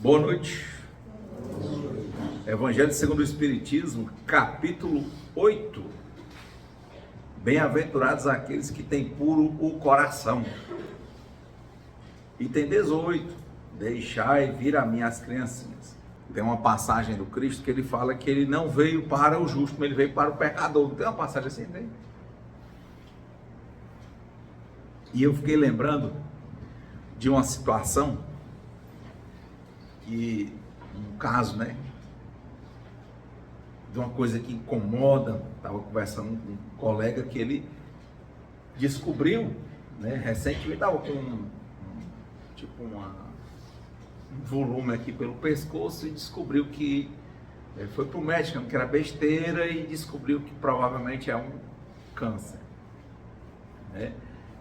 Boa noite. Evangelho segundo o Espiritismo, capítulo 8. Bem-aventurados aqueles que têm puro o coração. Item 18. Deixai vir a mim as criancinhas. Tem uma passagem do Cristo que ele fala que ele não veio para o justo, mas ele veio para o pecador. Não tem uma passagem assim, tem? E eu fiquei lembrando de uma situação, e um caso, né? De uma coisa que incomoda. Estava conversando com um colega que ele descobriu, né? Recentemente estava com um volume aqui pelo pescoço e descobriu que foi para o médico, que era besteira, e descobriu que provavelmente é um câncer, né?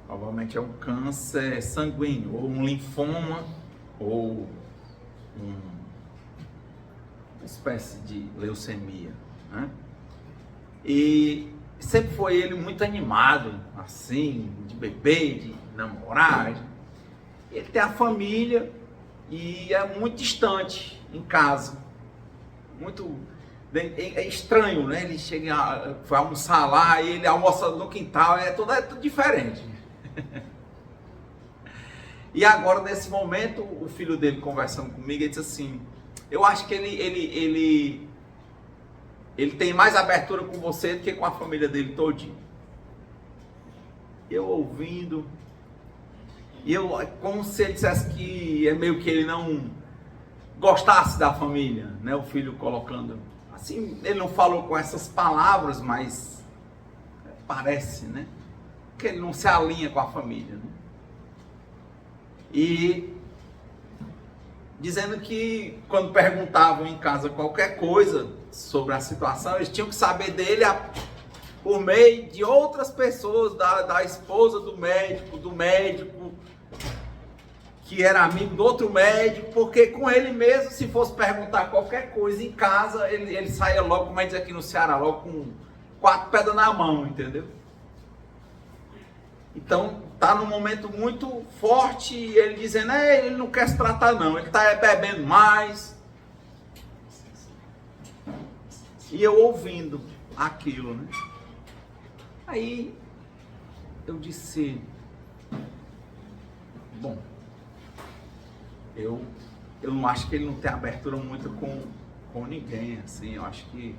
Provavelmente é um câncer sanguíneo, ou um linfoma, ou uma espécie de leucemia, né? E sempre foi ele muito animado, assim, de beber, de namorar. Ele tem a família e é muito distante em casa, muito é estranho, né? Ele chega, vai almoçar lá e ele almoça no quintal, é tudo diferente. E agora, nesse momento, o filho dele conversando comigo, ele disse assim: eu acho que ele tem mais abertura com você do que com a família dele todinho. Eu ouvindo, e eu, como se ele dissesse que é meio que ele não gostasse da família, né? O filho colocando assim, ele não falou com essas palavras, mas parece, né? Que ele não se alinha com a família, né? E dizendo que quando perguntavam em casa qualquer coisa sobre a situação, eles tinham que saber dele por meio de outras pessoas, da esposa do médico, que era amigo do outro médico, porque com ele mesmo, se fosse perguntar qualquer coisa em casa, ele saía logo, como é dizer aqui no Ceará, logo com 4 pedras na mão, entendeu? Então, está num momento muito forte, e ele dizendo, ele não quer se tratar não, ele está bebendo mais. E eu ouvindo aquilo, né? Aí, eu disse, bom, eu não acho que ele não tem abertura muito com ninguém, assim. Eu acho que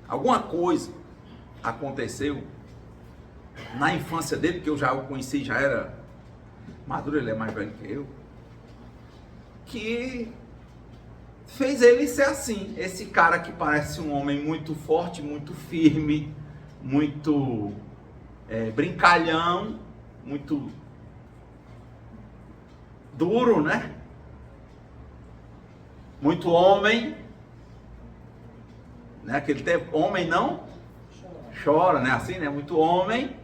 alguma coisa aconteceu na infância dele, que eu já o conheci, já era maduro, ele é mais velho que eu, que fez ele ser assim, esse cara que parece um homem muito forte, muito firme, muito brincalhão, muito duro, né? Muito homem, né? Aquele tempo, homem não chora, né? Assim, né? Muito homem.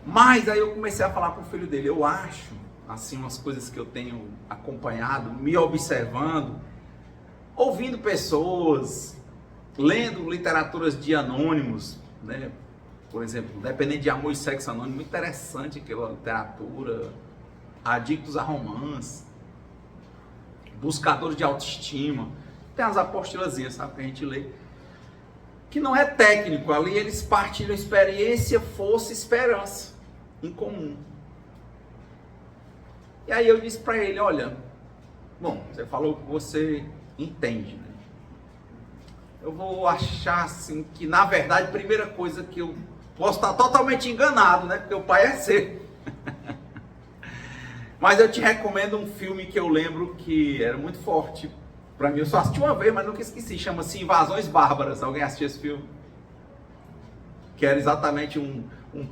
Mas aí eu comecei a falar com o filho dele, eu acho, assim, umas coisas que eu tenho acompanhado, me observando, ouvindo pessoas, lendo literaturas de anônimos, né? Por exemplo, Dependente de Amor e Sexo Anônimo, muito interessante aquela literatura, Adictos a Romance, Buscadores de Autoestima, tem as apostilazinhas, sabe, que a gente lê, que não é técnico, ali eles partilham experiência, força e esperança em comum. E aí eu disse para ele, olha, bom, você falou que você entende, né? Eu vou achar assim que, na verdade, a primeira coisa que eu posso estar totalmente enganado, né? Porque o pai é seu. Mas eu te recomendo um filme que eu lembro que era muito forte para mim. Eu só assisti uma vez, mas nunca esqueci. Chama-se Invasões Bárbaras. Alguém assistiu esse filme? Que era exatamente um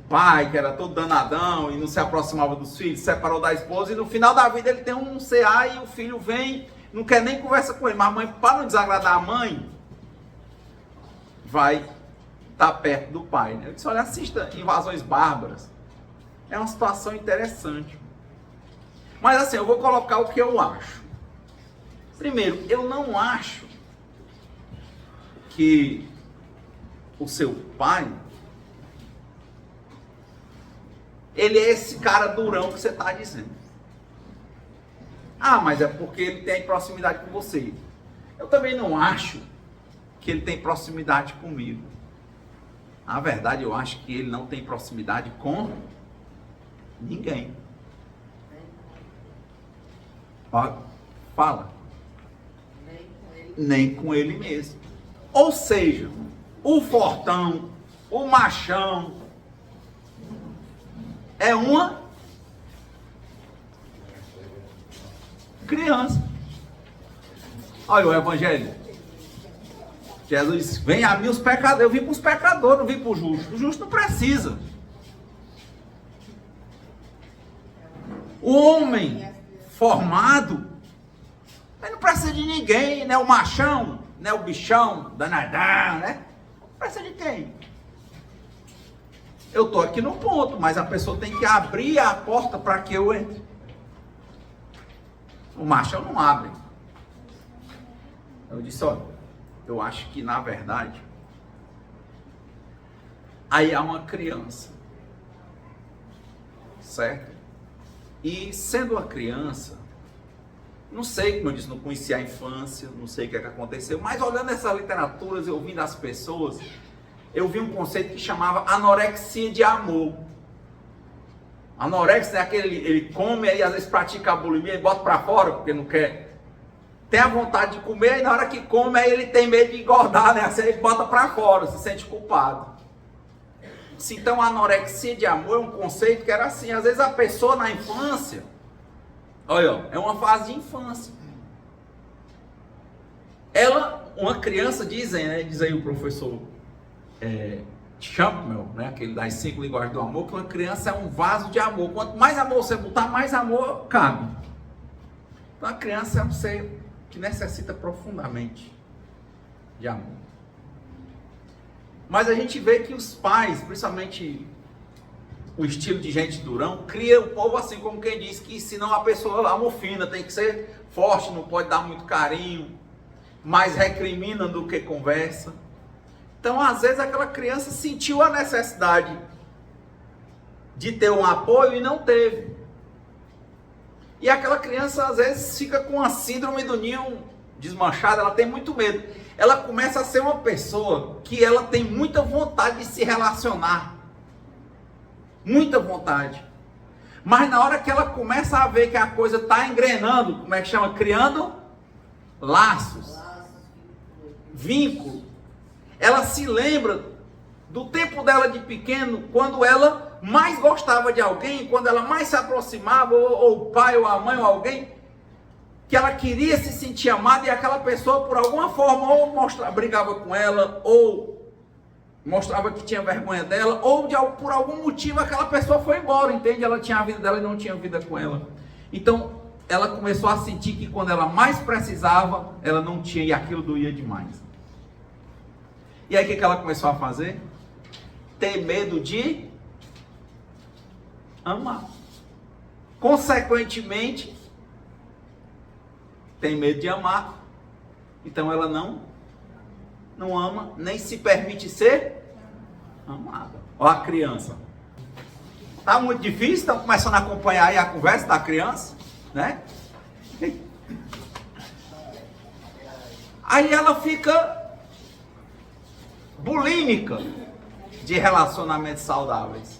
pai que era todo danadão e não se aproximava dos filhos, se separou da esposa, e no final da vida ele tem um CA e o filho vem, não quer nem conversa com ele, mas a mãe, para não desagradar a mãe, vai estar perto do pai, né? Eu disse, olha, assista Invasões Bárbaras. É uma situação interessante. Mas assim, eu vou colocar o que eu acho. Primeiro, eu não acho que o seu pai, ele é esse cara durão que você está dizendo. Ah, mas é porque ele tem proximidade com você. Eu também não acho que ele tem proximidade comigo. Na verdade, eu acho que ele não tem proximidade com ninguém. Fala. Nem com ele mesmo. Ou seja, o fortão, o machão, é uma criança. Olha o evangelho. Jesus disse, vem a mim os pecadores. Eu vim para os pecadores, não vim para o justo. O justo não precisa. O homem formado, ele não precisa de ninguém, né? O machão, né? O bichão, danadão, né? Não precisa de quem? Eu estou aqui no ponto, mas a pessoa tem que abrir a porta para que eu entre. O machão não abre. Eu disse, olha, eu acho que na verdade, aí há uma criança, certo? E sendo uma criança, não sei, como eu disse, não conhecia a infância, não sei o que é que aconteceu, mas olhando essas literaturas e ouvindo as pessoas, eu vi um conceito que chamava anorexia de amor. Anorexia é aquele, ele come e às vezes pratica a bulimia e bota para fora porque não quer. Tem a vontade de comer e na hora que come aí ele tem medo de engordar, né? Assim ele bota para fora, se sente culpado. Então a anorexia de amor é um conceito que era assim, às vezes a pessoa na infância, olha, é uma fase de infância. Ela, uma criança, dizem, né? Diz aí o professor Champmel, né? Aquele das 5 linguagens do amor, que uma criança é um vaso de amor. Quanto mais amor você botar, mais amor cabe. Então a criança é um ser que necessita profundamente de amor. Mas a gente vê que os pais, principalmente o estilo de gente durão, cria o povo assim, como quem diz que senão a pessoa amofina, tem que ser forte, não pode dar muito carinho, mais recrimina do que conversa. Então às vezes aquela criança sentiu a necessidade de ter um apoio e não teve. E aquela criança às vezes fica com a síndrome do ninho desmanchada, ela tem muito medo. Ela começa a ser uma pessoa que ela tem muita vontade de se relacionar. Muita vontade. Mas na hora que ela começa a ver que a coisa está engrenando, como é que chama? Criando laços. Vínculo. Ela se lembra do tempo dela de pequeno, quando ela mais gostava de alguém, quando ela mais se aproximava, ou o pai, ou a mãe, ou alguém, que ela queria se sentir amada, e aquela pessoa, por alguma forma, ou brigava com ela, ou mostrava que tinha vergonha dela, ou por algum motivo aquela pessoa foi embora, entende? Ela tinha a vida dela e não tinha vida com ela. Então, ela começou a sentir que quando ela mais precisava, ela não tinha, e aquilo doía demais. E aí o que ela começou a fazer? Ter medo de amar. Consequentemente, tem medo de amar. Então ela não ama, nem se permite ser amada. Olha a criança. Tá muito difícil, estão começando a acompanhar aí a conversa da criança, né? Aí ela fica bulímica de relacionamentos saudáveis.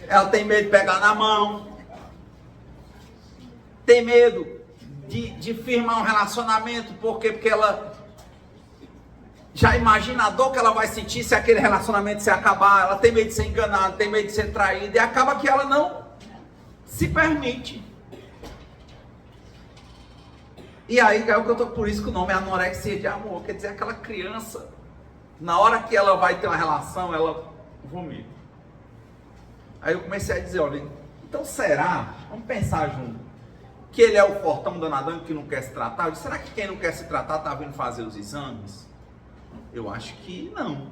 Ela tem medo de pegar na mão, tem medo de firmar um relacionamento, porque ela já imagina a dor que ela vai sentir se aquele relacionamento se acabar. Ela tem medo de ser enganada, tem medo de ser traída, e acaba que ela não se permite. E aí é o que eu estou, por isso que o nome é anorexia de amor, quer dizer, aquela criança, na hora que ela vai ter uma relação, ela vomita. Aí eu comecei a dizer, olha, então será, vamos pensar junto, que ele é o fortão danadão que não quer se tratar? Eu disse, será que quem não quer se tratar está vindo fazer os exames? Eu acho que não.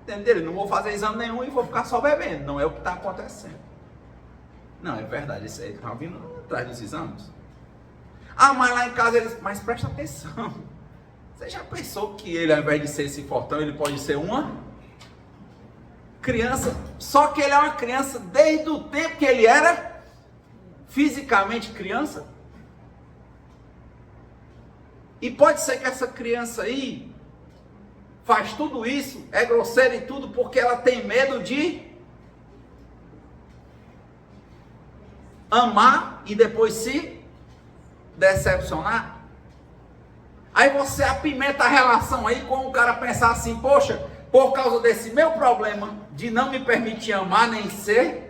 Entenderam? Não vou fazer exame nenhum e vou ficar só bebendo, não é o que está acontecendo. Não, é verdade, esse aí está vindo atrás dos exames. Ah, mas lá em casa eles... Mas presta atenção. Você já pensou que ele, ao invés de ser esse fortão, ele pode ser uma criança? Só que ele é uma criança desde o tempo que ele era fisicamente criança. E pode ser que essa criança aí faz tudo isso, é grosseira e tudo, porque ela tem medo de amar e depois se decepcionar. Aí você apimenta a relação aí com o cara pensar assim, poxa, por causa desse meu problema de não me permitir amar nem ser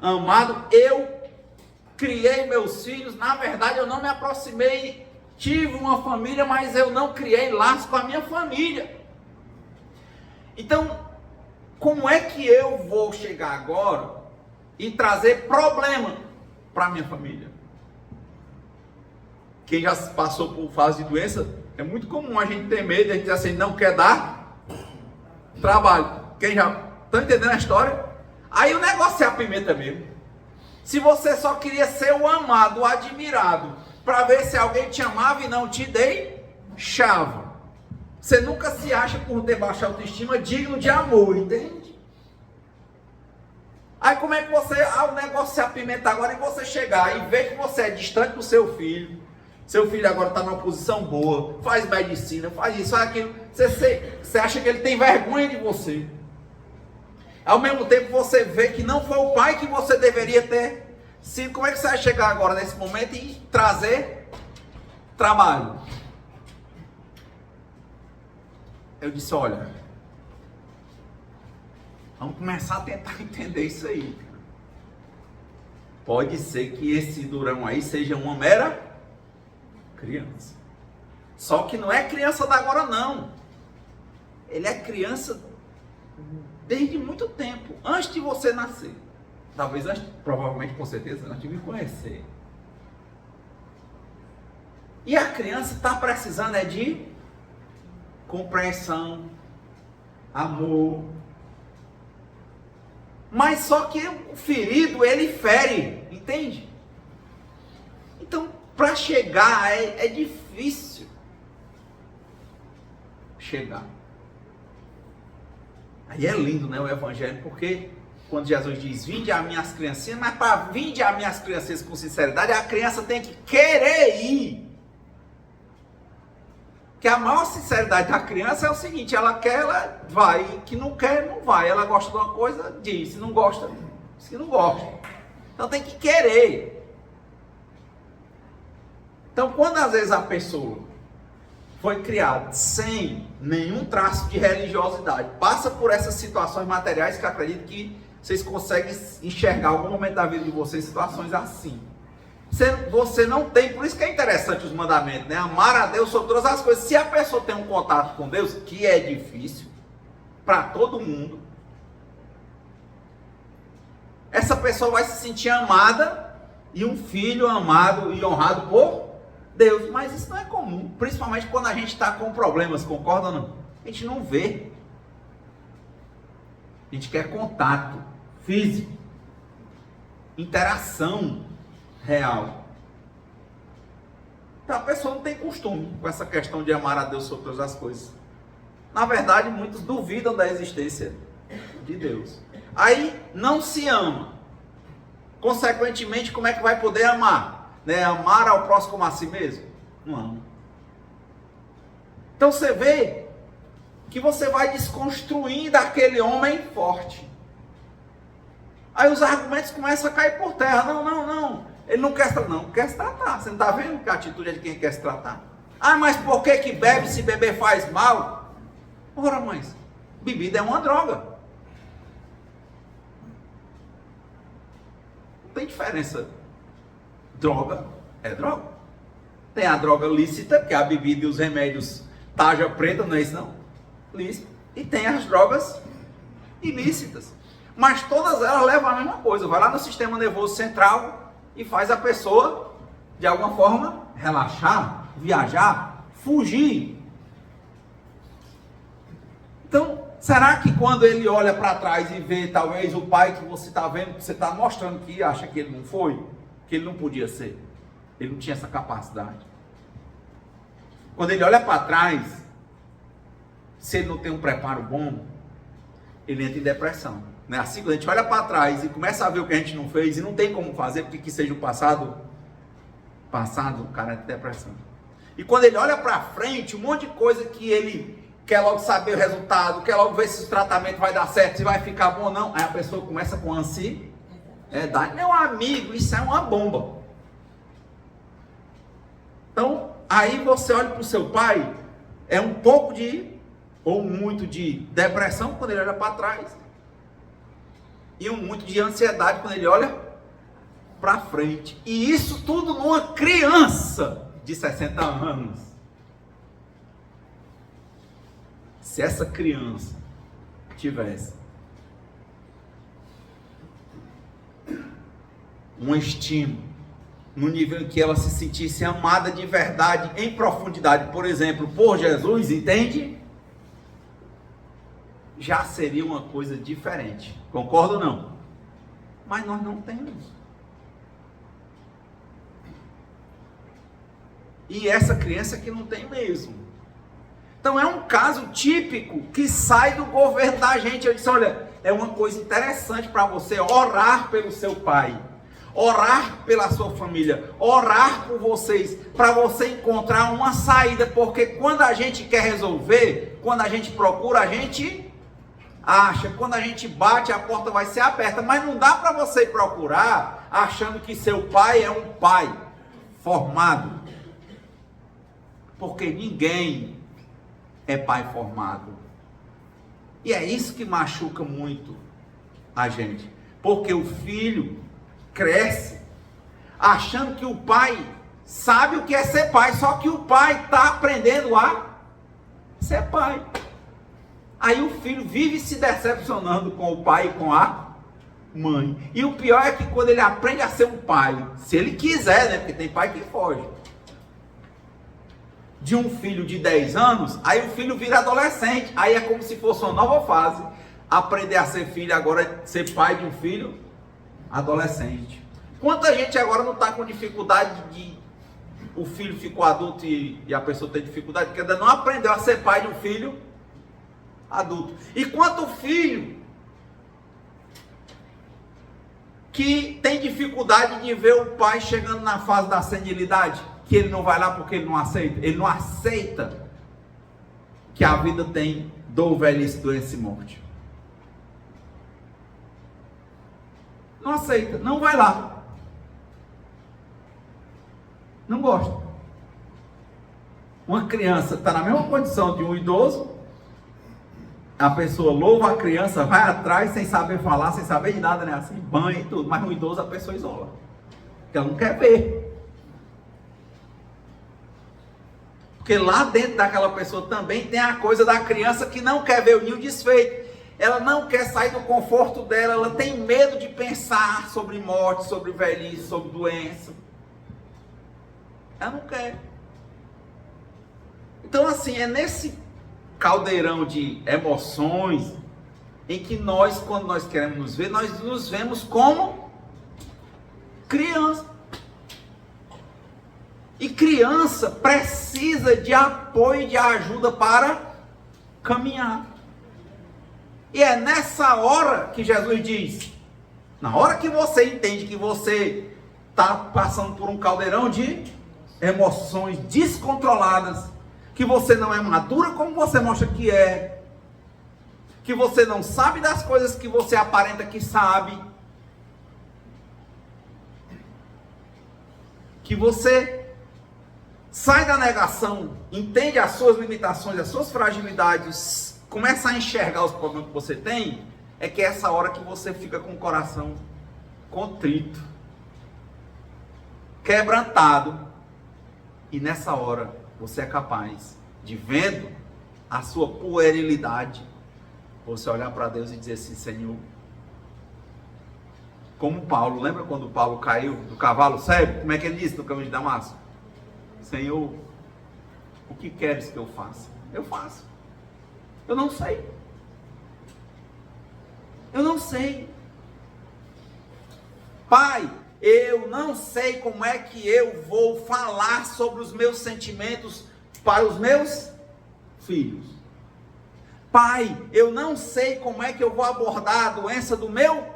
amado, eu criei meus filhos, na verdade eu não me aproximei, tive uma família, mas eu não criei laços com a minha família. Então, como é que eu vou chegar agora e trazer problema para a minha família? Quem já passou por fase de doença, é muito comum a gente ter medo, a gente dizer assim, não quer dar trabalho. Quem já está entendendo a história? Aí o negócio é a pimenta mesmo. Se você só queria ser o amado, o admirado, para ver se alguém te amava e não te deixava, você nunca se acha, por ter baixa autoestima, digno de amor, entende? Aí como é que você, o negócio se apimenta agora e você chegar e ver que você é distante do seu filho agora está numa posição boa, faz medicina, faz isso, faz aquilo, você acha que ele tem vergonha de você. Ao mesmo tempo você vê que não foi o pai que você deveria ter sido. Como é que você vai chegar agora nesse momento e trazer trabalho? Eu disse, olha, vamos começar a tentar entender isso aí. Pode ser que esse durão aí seja uma mera criança. Só que não é criança da agora não. Ele é criança desde muito tempo, antes de você nascer. Talvez antes, provavelmente, com certeza, antes de me conhecer. E a criança está precisando de compreensão, amor. Mas só que o ferido, ele fere, entende? Então, para chegar é difícil chegar. Aí é lindo, né, o evangelho, porque quando Jesus diz, vinde a minhas criancinhas, mas para vinde a minhas criancinhas com sinceridade, a criança tem que querer ir. Que a maior sinceridade da criança é o seguinte, ela quer, ela vai, que não quer, não vai. Ela gosta de uma coisa, diz, se não gosta, diz que não gosta. Então tem que querer. Então, quando às vezes a pessoa foi criada sem nenhum traço de religiosidade, passa por essas situações materiais que eu acredito que vocês conseguem enxergar em algum momento da vida de vocês situações assim. Você não tem, por isso que é interessante os mandamentos, né? Amar a Deus sobre todas as coisas. Se a pessoa tem um contato com Deus, que é difícil para todo mundo, essa pessoa vai se sentir amada e um filho amado e honrado por Deus, mas isso não é comum, principalmente quando a gente está com problemas, concorda ou não? A gente não vê, a gente quer contato físico, interação real. Então a pessoa não tem costume com essa questão de amar a Deus sobre todas as coisas. Na verdade, muitos duvidam da existência de Deus. Aí não se ama. Consequentemente, como é que vai poder amar? Né? Amar ao próximo como a si mesmo? Não ama. Então você vê que você vai desconstruindo aquele homem forte. Aí os argumentos começam a cair por terra. Não. Ele não quer se tratar. Não, quer se tratar. Você não está vendo que a atitude é de quem quer se tratar? Ah, mas por que bebe se beber faz mal? Ora, mas bebida é uma droga. Não tem diferença. Droga é droga. Tem a droga lícita, que é a bebida e os remédios tarja preta, não é isso não? Lícita. E tem as drogas ilícitas. Mas todas elas levam a mesma coisa. Vai lá no sistema nervoso central e faz a pessoa, de alguma forma, relaxar, viajar, fugir. Então, será que quando ele olha para trás e vê talvez o pai que você está vendo, que você está mostrando que acha que ele não foi, que ele não podia ser, ele não tinha essa capacidade. Quando ele olha para trás, se ele não tem um preparo bom, ele entra em depressão. Não é assim? Quando a gente olha para trás e começa a ver o que a gente não fez e não tem como fazer, porque que seja o passado, o cara é de depressão. E quando ele olha para frente, um monte de coisa que ele quer logo saber o resultado, quer logo ver se o tratamento vai dar certo, se vai ficar bom ou não, aí a pessoa começa com ansiedade. Meu amigo, isso é uma bomba. Então, aí você olha para o seu pai, é um pouco ou muito de depressão quando ele olha para trás, e muito de ansiedade quando ele olha para frente. E isso tudo numa criança de 60 anos. Se essa criança tivesse um estímulo no nível em que ela se sentisse amada de verdade, em profundidade, por exemplo, por Jesus, entende? Já seria uma coisa diferente. Concorda ou não? Mas nós não temos. E essa criança que não tem mesmo. Então é um caso típico que sai do governo da gente. Eu disse, olha, é uma coisa interessante para você orar pelo seu pai, orar pela sua família, orar por vocês, para você encontrar uma saída, porque quando a gente quer resolver, quando a gente procura, a gente acha, quando a gente bate, a porta vai ser aberta, mas não dá para você procurar achando que seu pai é um pai formado, porque ninguém é pai formado. E é isso que machuca muito a gente, porque o filho cresce achando que o pai sabe o que é ser pai, só que o pai está aprendendo a ser pai. Aí o filho vive se decepcionando com o pai e com a mãe. E o pior é que quando ele aprende a ser um pai, se ele quiser, né, porque tem pai que foge, de um filho de 10 anos, aí o filho vira adolescente, aí é como se fosse uma nova fase, aprender a ser filho, agora ser pai de um filho adolescente. Quanta gente agora não está com dificuldade de o filho ficou adulto e a pessoa tem dificuldade, porque ainda não aprendeu a ser pai de um filho adulto. E quanto filho que tem dificuldade de ver o pai chegando na fase da senilidade, que ele não vai lá porque ele não aceita que a vida tem dor, velhice, doença e morte. Não aceita, não vai lá. Não gosta. Uma criança está na mesma condição de um idoso, a pessoa louva a criança, vai atrás sem saber falar, sem saber de nada, né? Assim, banha e tudo, mas um idoso a pessoa isola, porque ela não quer ver. Porque lá dentro daquela pessoa também tem a coisa da criança que não quer ver o ninho desfeito. Ela não quer sair do conforto dela, ela tem medo de pensar sobre morte, sobre velhice, sobre doença. Ela não quer. Então assim, é nesse caldeirão de emoções em que nós, quando nós queremos nos ver, nós nos vemos como criança. E criança precisa de apoio e de ajuda para caminhar. E é nessa hora que Jesus diz, na hora que você entende que você está passando por um caldeirão de emoções descontroladas, que você não é madura como você mostra que você não sabe das coisas que você aparenta que sabe, que você sai da negação, entende as suas limitações, as suas fragilidades, começa a enxergar os problemas que você tem, é que é essa hora que você fica com o coração contrito, quebrantado, e nessa hora você é capaz de, vendo a sua puerilidade, você olhar para Deus e dizer assim, Senhor, como Paulo, lembra quando Paulo caiu do cavalo cego? Como é que ele disse no caminho de Damasco? Senhor, o que queres que eu faça? Eu faço. Eu não sei. Eu não sei. Pai, eu não sei como é que eu vou falar sobre os meus sentimentos para os meus filhos. Pai, eu não sei como é que eu vou abordar a doença do meu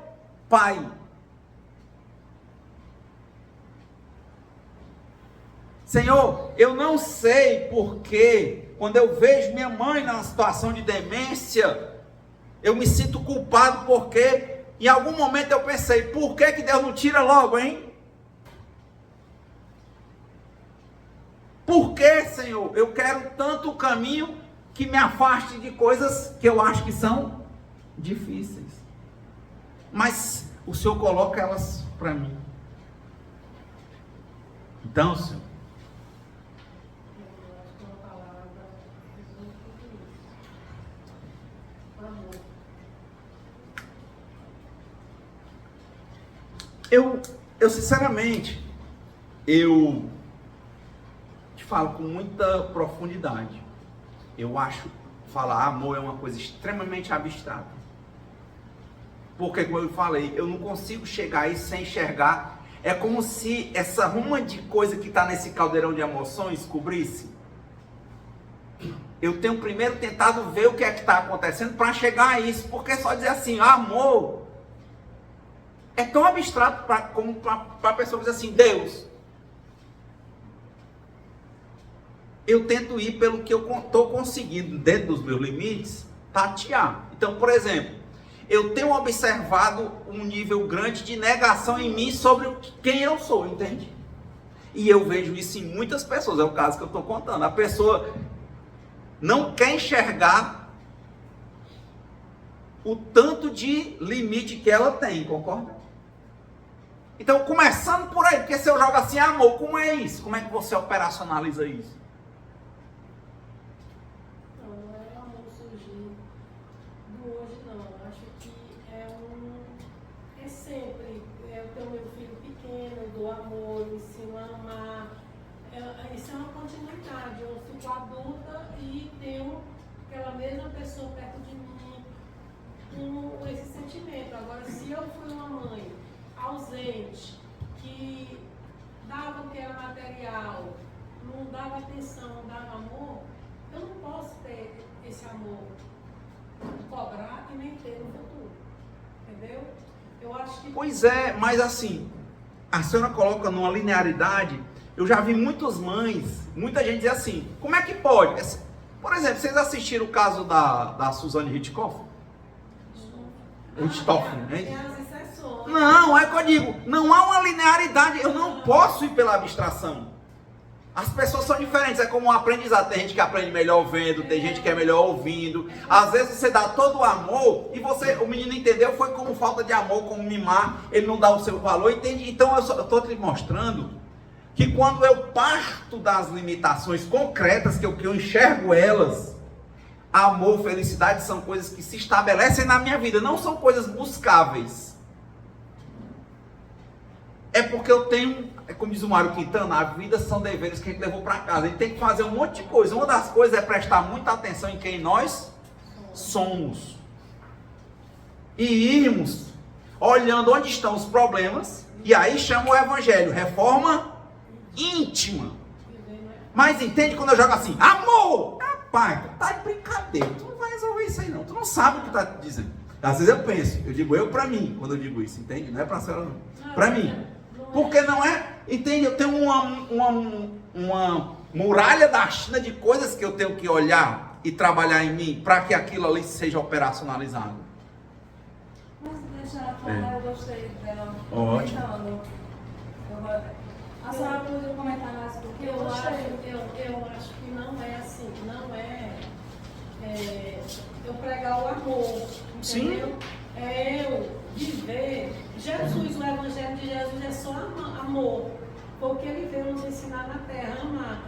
pai. Senhor, eu não sei porque, quando eu vejo minha mãe numa situação de demência, eu me sinto culpado porque, em algum momento eu pensei, por que Deus não tira logo, hein? Por que, Senhor, eu quero tanto o caminho que me afaste de coisas que eu acho que são difíceis? Mas o Senhor coloca elas para mim. Então, Senhor, eu sinceramente, eu te falo com muita profundidade. Eu acho, falar amor é uma coisa extremamente abstrata. Porque, como eu falei, eu não consigo chegar aí sem enxergar. É como se essa ruma de coisa que está nesse caldeirão de emoções cobrisse. Eu tenho primeiro tentado ver o que é que está acontecendo para chegar a isso. Porque só dizer assim, amor, é tão abstrato como para a pessoa dizer assim, Deus. Eu tento ir pelo que eu estou conseguindo, dentro dos meus limites, tatear. Então, por exemplo, eu tenho observado um nível grande de negação em mim sobre quem eu sou, entende? E eu vejo isso em muitas pessoas, é o caso que eu estou contando. A pessoa não quer enxergar o tanto de limite que ela tem, concorda? Então, começando por aí, porque se eu jogo assim, amor, como é isso? Como é que você operacionaliza isso? Não é amor surgir do hoje, não. Acho que é sempre. Eu tenho meu filho pequeno, eu dou amor, eu ensino a amar. Isso é uma continuidade. Eu fico adulta e tenho aquela mesma pessoa perto de mim com esse sentimento. Agora, se eu fui uma mãe ausente, que dava o que era material, não dava atenção, não dava amor, eu não posso ter esse amor, cobrar e nem ter no futuro, entendeu? Eu acho que... Pois é, mas assim, a senhora coloca numa linearidade. Eu já vi muitas mães, muita gente dizer assim, como é que pode? Por exemplo, vocês assistiram o caso da Suzane Hitchcock? Hitchcock, né? Não, é que eu digo, não há uma linearidade, eu não posso ir pela abstração. As pessoas são diferentes, é como um aprendizado, tem gente que aprende melhor vendo, tem gente que é melhor ouvindo. Às vezes você dá todo o amor e o menino entendeu, foi como falta de amor, como mimar, ele não dá o seu valor, entende? Então eu estou te mostrando que quando eu parto das limitações concretas, que eu enxergo elas, amor, felicidade são coisas que se estabelecem na minha vida, não são coisas buscáveis. É porque eu tenho, como diz o Mário Quintana, a vida são deveres que a gente levou para casa. A gente tem que fazer um monte de coisa. Uma das coisas é prestar muita atenção em quem nós somos. E irmos olhando onde estão os problemas. E aí chama o evangelho, reforma íntima. Mas entende quando eu jogo assim, amor! Rapaz, tu tá de brincadeira. Tu não vai resolver isso aí não. Tu não sabe o que tá dizendo. Às vezes eu penso, eu digo eu pra mim, quando eu digo isso, entende? Não é pra senhora não. Pra mim. Porque não é, entende? Eu tenho uma muralha da China de coisas que eu tenho que olhar e trabalhar em mim para que aquilo ali seja operacionalizado. Mas deixa ela falar, eu gostei dela Ótimo. A senhora podia comentar mais porque Eu acho que não é assim, que não é eu pregar o amor, entendeu? Sim. É eu viver. Jesus, o evangelho de Jesus é só amor, porque ele veio nos ensinar na terra a amar.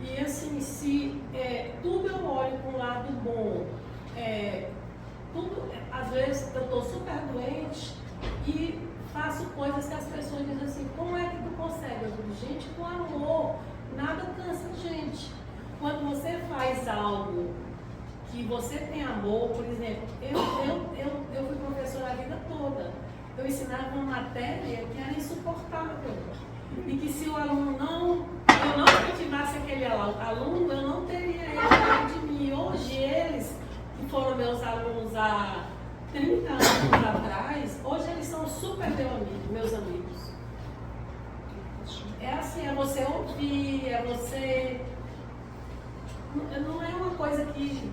E assim, se tudo eu olho com o lado bom, tudo, às vezes eu estou super doente e faço coisas que as pessoas dizem assim, como é que tu consegue? Eu digo, gente, com amor, nada cansa a gente. Quando você faz algo que você tem amor, por exemplo, eu fui professora a vida toda. Eu ensinava uma matéria que era insuportável. E que se o aluno eu não cultivasse aquele aluno, eu não teria ele dentro de mim. Hoje eles que foram meus alunos há 30 anos atrás, hoje eles são super meus amigos. É assim, é você ouvir, é você... Não é uma coisa que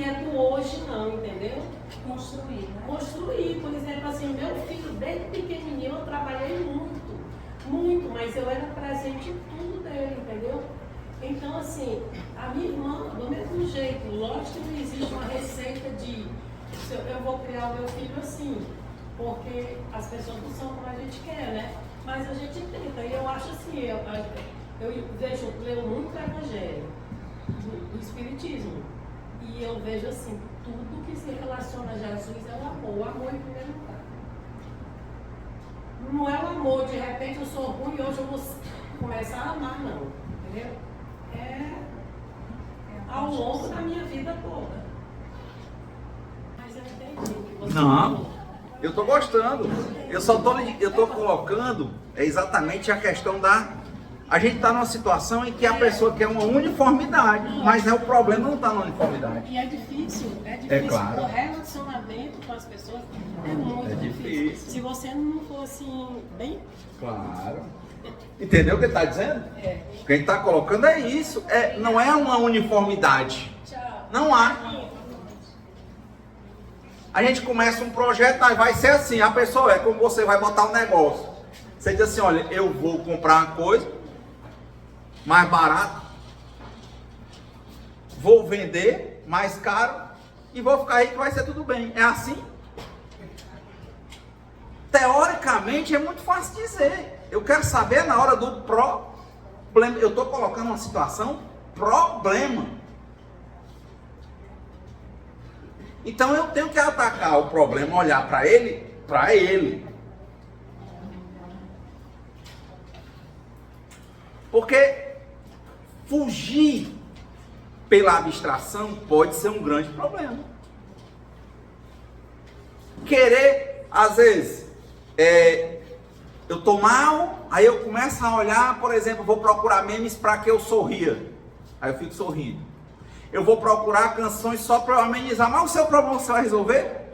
é do hoje não, entendeu? Construir, né? Construir, por exemplo, assim, meu filho, desde pequenininho eu trabalhei muito, mas eu era presente em tudo dele, entendeu? Então, assim, a minha irmã, do mesmo jeito, lógico que não existe uma receita de eu vou criar o meu filho assim, porque as pessoas não são como a gente quer, né? Mas a gente tenta, e eu acho assim, eu leio muito o Evangelho, do Espiritismo, e eu vejo assim, tudo que se relaciona a Jesus é o amor em primeiro lugar. Não é o amor, de repente eu sou ruim e hoje eu vou começar a amar, não, entendeu? É ao longo da minha vida toda. Mas eu entendi o que você falou. Eu estou gostando. Eu tô colocando exatamente a questão da... A gente está numa situação em que a pessoa quer uma uniformidade, mas o problema não está na uniformidade. E é difícil. Claro. O relacionamento com as pessoas é muito difícil. Se você não for assim, bem... Claro. Entendeu o que ele está dizendo? É. O que a gente está colocando é isso. Não é uma uniformidade. Tchau. Não há. A gente começa um projeto, vai ser assim, a pessoa é como você vai botar um negócio. Você diz assim, olha, eu vou comprar uma coisa mais barata, vou vender mais caro e vou ficar rico, vai ser tudo bem. É assim? Teoricamente é muito fácil dizer. Eu quero saber na hora do problema. Eu estou colocando uma situação problema. Então eu tenho que atacar o problema, olhar para ele. Porque fugir pela abstração pode ser um grande problema. Querer, às vezes, eu estou mal, aí eu começo a olhar, por exemplo, vou procurar memes para que eu sorria. Aí eu fico sorrindo. Eu vou procurar canções só para eu amenizar. Mas o seu problema você vai resolver?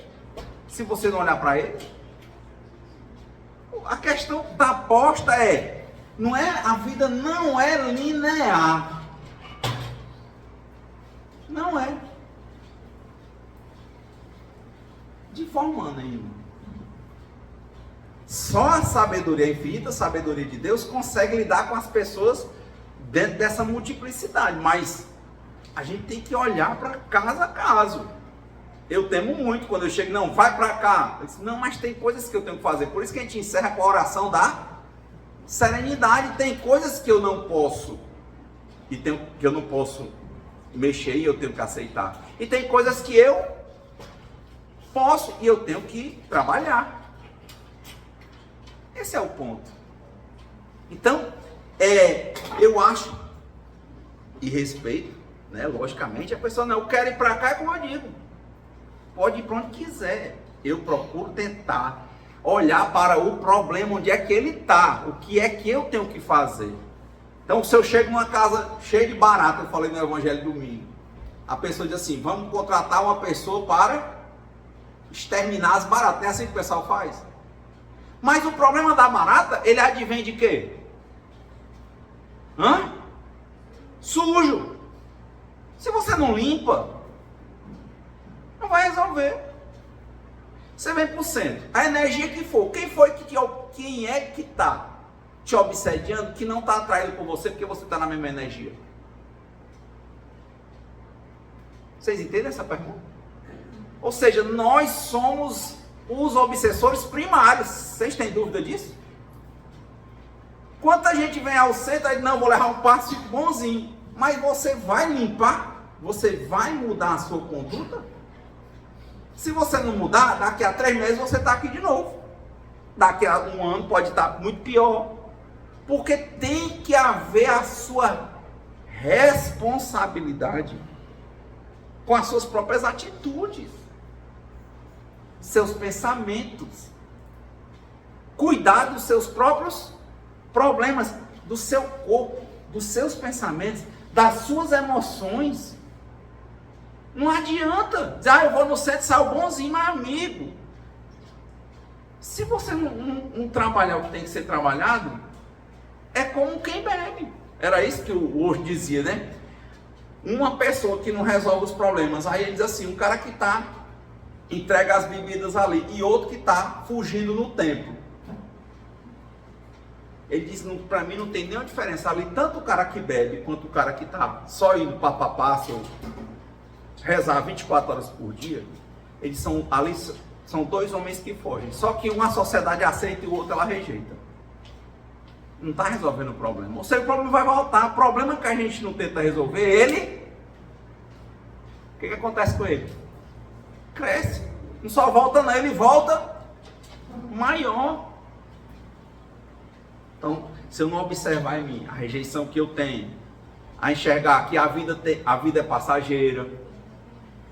Se você não olhar para ele? A questão da aposta a vida não é linear. Não é. De forma nenhuma. Só a sabedoria infinita, a sabedoria de Deus, consegue lidar com as pessoas dentro dessa multiplicidade. Mas a gente tem que olhar para caso a caso. Eu temo muito quando eu chego, não, vai para cá. Eu disse, não, mas tem coisas que eu tenho que fazer. Por isso que a gente encerra com a oração da serenidade. Tem coisas que eu não posso, que eu não posso mexer e eu tenho que aceitar. E tem coisas que eu posso e eu tenho que trabalhar. Esse é o ponto. Então, eu acho e respeito, né? Logicamente, a pessoa não, eu quero ir para cá, é como eu digo, pode ir para onde quiser. Eu procuro tentar olhar para o problema, onde é que ele está, o que é que eu tenho que fazer. Então, se eu chego numa casa cheia de barata, eu falei no Evangelho domingo, a pessoa diz assim, vamos contratar uma pessoa para exterminar as baratas. Não é assim que o pessoal faz? Mas o problema da barata, ele advém de quê? Sujo. Se você não limpa, não vai resolver. Você vem para o centro, a energia que for, quem é que está te obsediando, que não está atraído por você, porque você está na mesma energia? Vocês entendem essa pergunta? Ou seja, nós somos os obsessores primários. Vocês têm dúvida disso? Quanta gente vem ao centro e não, vou levar um passo bonzinho. Mas você vai limpar? Você vai mudar a sua conduta? Se você não mudar, daqui a 3 meses você está aqui de novo. Daqui a 1 ano pode estar muito pior. Porque tem que haver a sua responsabilidade com as suas próprias atitudes, seus pensamentos, cuidar dos seus próprios problemas, do seu corpo, dos seus pensamentos, das suas emoções. Não adianta dizer, eu vou no centro, saio bonzinho, meu amigo. Se você não trabalhar o que tem que ser trabalhado, é como quem bebe. Era isso que o Osho dizia, né? Uma pessoa que não resolve os problemas, aí ele diz assim, um cara que entrega as bebidas ali, e outro que está fugindo no templo. Ele diz, para mim não tem nenhuma diferença ali, tanto o cara que bebe, quanto o cara que está só indo para papasso, rezar 24 horas por dia, eles são dois homens que fogem. Só que uma sociedade aceita e o outro ela rejeita. Não está resolvendo o problema. Ou seja, o problema vai voltar. O problema que a gente não tenta resolver, ele... O que acontece com ele? Cresce. Não só volta não, ele volta maior. Então, se eu não observar em mim a rejeição que eu tenho, a enxergar que a vida é passageira,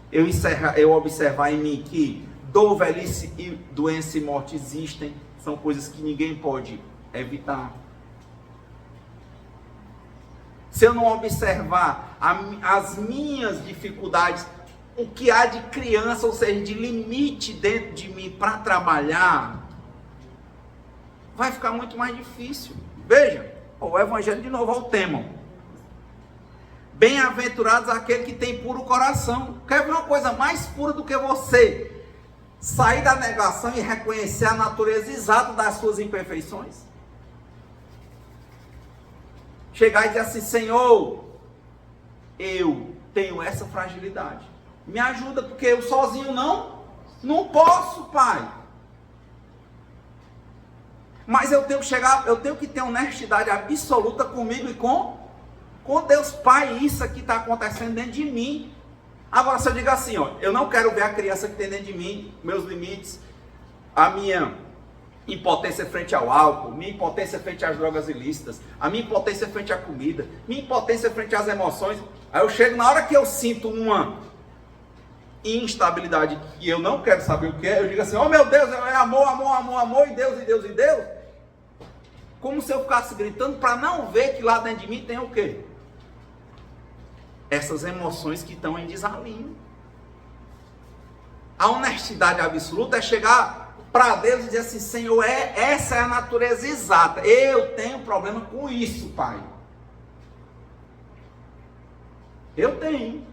eu observar em mim que dor, velhice, doença e morte existem, são coisas que ninguém pode evitar. Se eu não observar as minhas dificuldades, o que há de criança, ou seja, de limite dentro de mim para trabalhar, vai ficar muito mais difícil. Veja, o Evangelho de novo, ao tema. Bem-aventurados aquele que tem puro coração. Quer ver uma coisa mais pura do que você sair da negação e reconhecer a natureza exata das suas imperfeições? Chegar e dizer assim, Senhor, eu tenho essa fragilidade. Me ajuda, porque eu sozinho não posso, Pai. Mas eu tenho que ter honestidade absoluta comigo e com Deus. Pai, isso aqui está acontecendo dentro de mim. Agora, se eu digo assim, eu não quero ver a criança que tem dentro de mim, meus limites, a minha impotência frente ao álcool, minha impotência frente às drogas ilícitas, a minha impotência frente à comida, minha impotência frente às emoções. Aí eu chego, na hora que eu sinto uma instabilidade que eu não quero saber o que é, eu digo assim, oh meu Deus, é amor, amor, amor, amor, e Deus, e Deus, e Deus. Como se eu ficasse gritando para não ver que lá dentro de mim tem o quê? Essas emoções que estão em desalinho. A honestidade absoluta é chegar para Deus e dizer assim, Senhor, essa é a natureza exata. Eu tenho problema com isso, Pai. Eu tenho.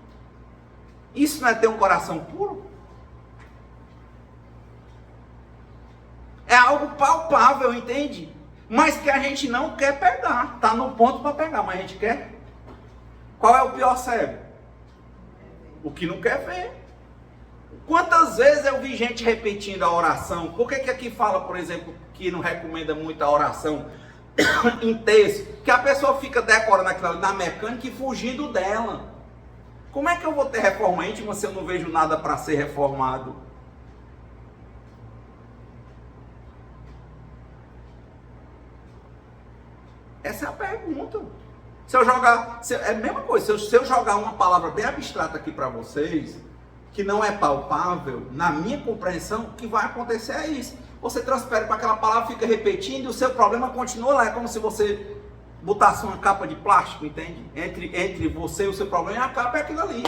Isso não é ter um coração puro? É algo palpável, entende? Mas que a gente não quer pegar. Está no ponto para pegar, mas a gente quer. Qual é o pior cego? O que não quer ver. Quantas vezes eu vi gente repetindo a oração? Por que aqui fala, por exemplo, que não recomenda muito a oração em texto? Que a pessoa fica decorando aquilo ali na mecânica e fugindo dela. Como é que eu vou ter reforma íntima se eu não vejo nada para ser reformado? Essa é a pergunta. É a mesma coisa, se eu jogar uma palavra bem abstrata aqui para vocês, que não é palpável, na minha compreensão, o que vai acontecer é isso. Você transfere para aquela palavra, fica repetindo e o seu problema continua lá. É como se você botasse uma capa de plástico, entende? Entre você e o seu problema, e a capa é aquilo ali.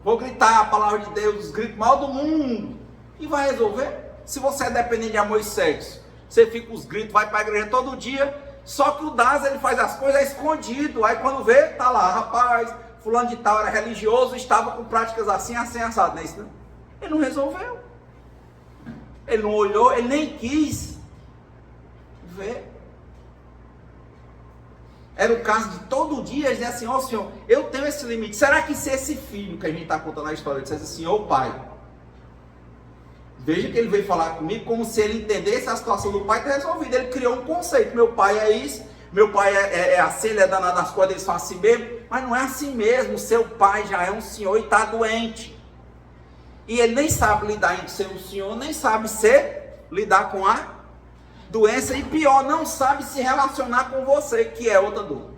Vou gritar a palavra de Deus, grito mal do mundo. E vai resolver? Se você é dependente de amor e sexo, você fica os gritos, vai para a igreja todo dia, só que o Das, ele faz as coisas escondido. Aí quando vê, tá lá, rapaz, fulano de tal era religioso, estava com práticas assim, assim, assado, não é isso não? Ele não resolveu. Ele não olhou, ele nem quis ver. Era o caso de todo dia dizer assim, ó Senhor, eu tenho esse limite. Será que se esse filho que a gente está contando a história dissesse assim, ô pai, veja que ele veio falar comigo como se ele entendesse a situação do pai e ter resolvido. Ele criou um conceito, meu pai é isso, meu pai é assim, ele é danado das coisas, eles são assim mesmo. Mas não é assim mesmo, seu pai já é um senhor e está doente. E ele nem sabe lidar em ser um senhor, nem sabe lidar com a doença, e pior, não sabe se relacionar com você, que é outra dor.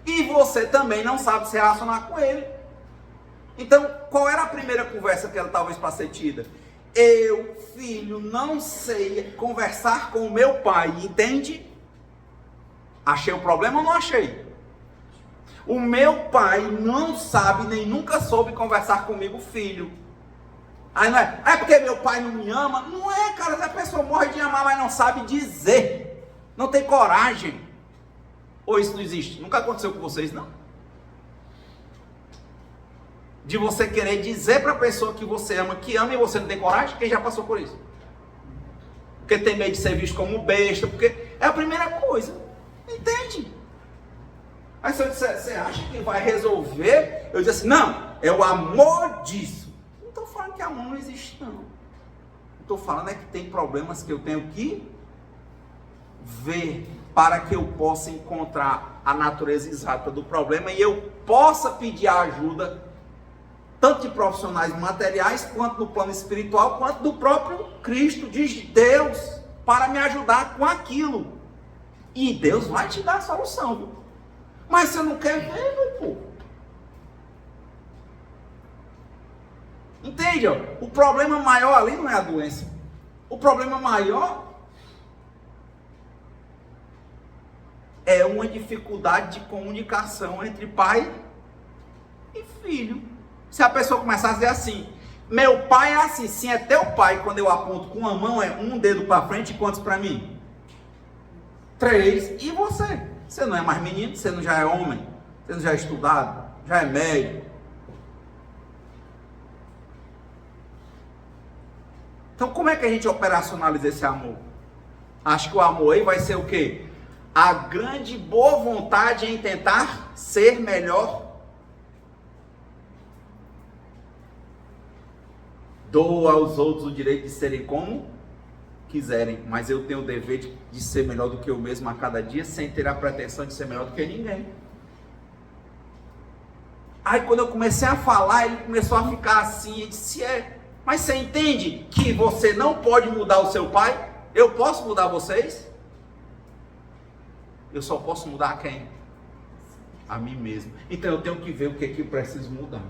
E você também não sabe se relacionar com ele. Então, qual era a primeira conversa que ela talvez para ser tida? Eu, filho, não sei conversar com o meu pai, entende? Achei o problema ou não achei? O meu pai não sabe, nem nunca soube conversar comigo, filho. Aí não é porque meu pai não me ama. Não é, cara, essa pessoa morre de amar, mas não sabe dizer. Não tem coragem. Ou isso não existe? Nunca aconteceu com vocês, não? De você querer dizer para a pessoa que você ama, que ama, e você não tem coragem? Quem já passou por isso? Porque tem medo de ser visto como besta, porque é a primeira coisa. Entende? Aí se eu disser, você acha que vai resolver? Eu disse assim, não, é o amor disso. Não estou falando que amor não existe, não. Estou falando é que tem problemas que eu tenho que ver para que eu possa encontrar a natureza exata do problema e eu possa pedir a ajuda tanto de profissionais materiais, quanto do plano espiritual, quanto do próprio Cristo, de Deus, para me ajudar com aquilo. E Deus vai te dar a solução, viu? Mas você não quer ver, meu povo. Entende? Ó? O problema maior ali não é a doença. O problema maior é uma dificuldade de comunicação entre pai e filho. Se a pessoa começar a dizer assim, meu pai é assim, sim, é teu pai, quando eu aponto com uma mão, é um dedo para frente e quantos para mim? 3. E você? Você não é mais menino, você não já é homem, você não já é estudado, já é médico. Então como é que a gente operacionaliza esse amor? Acho que o amor aí vai ser o quê? A grande boa vontade em tentar ser melhor. Dou aos outros o direito de serem como quiserem, mas eu tenho o dever de ser melhor do que eu mesmo a cada dia, sem ter a pretensão de ser melhor do que ninguém. Aí quando eu comecei a falar, ele começou a ficar assim, e disse, mas você entende que você não pode mudar o seu pai? Eu posso mudar vocês? Eu só posso mudar quem? A mim mesmo. Então eu tenho que ver o que eu preciso mudar.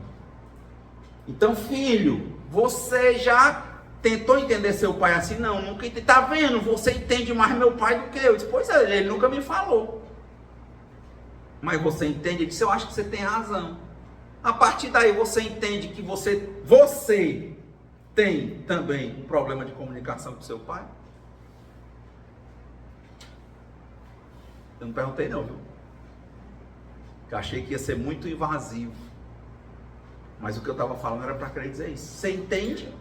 Então, filho, você já tentou entender seu pai assim? Não, nunca entendi. Tá vendo? Você entende mais meu pai do que eu. Eu disse, pois é, ele nunca me falou. Mas você entende? Eu disse, eu acho que você tem razão. A partir daí você entende que você tem também um problema de comunicação com seu pai? Eu não perguntei não, viu? Eu achei que ia ser muito invasivo. Mas o que eu estava falando era para querer dizer isso. Você entende?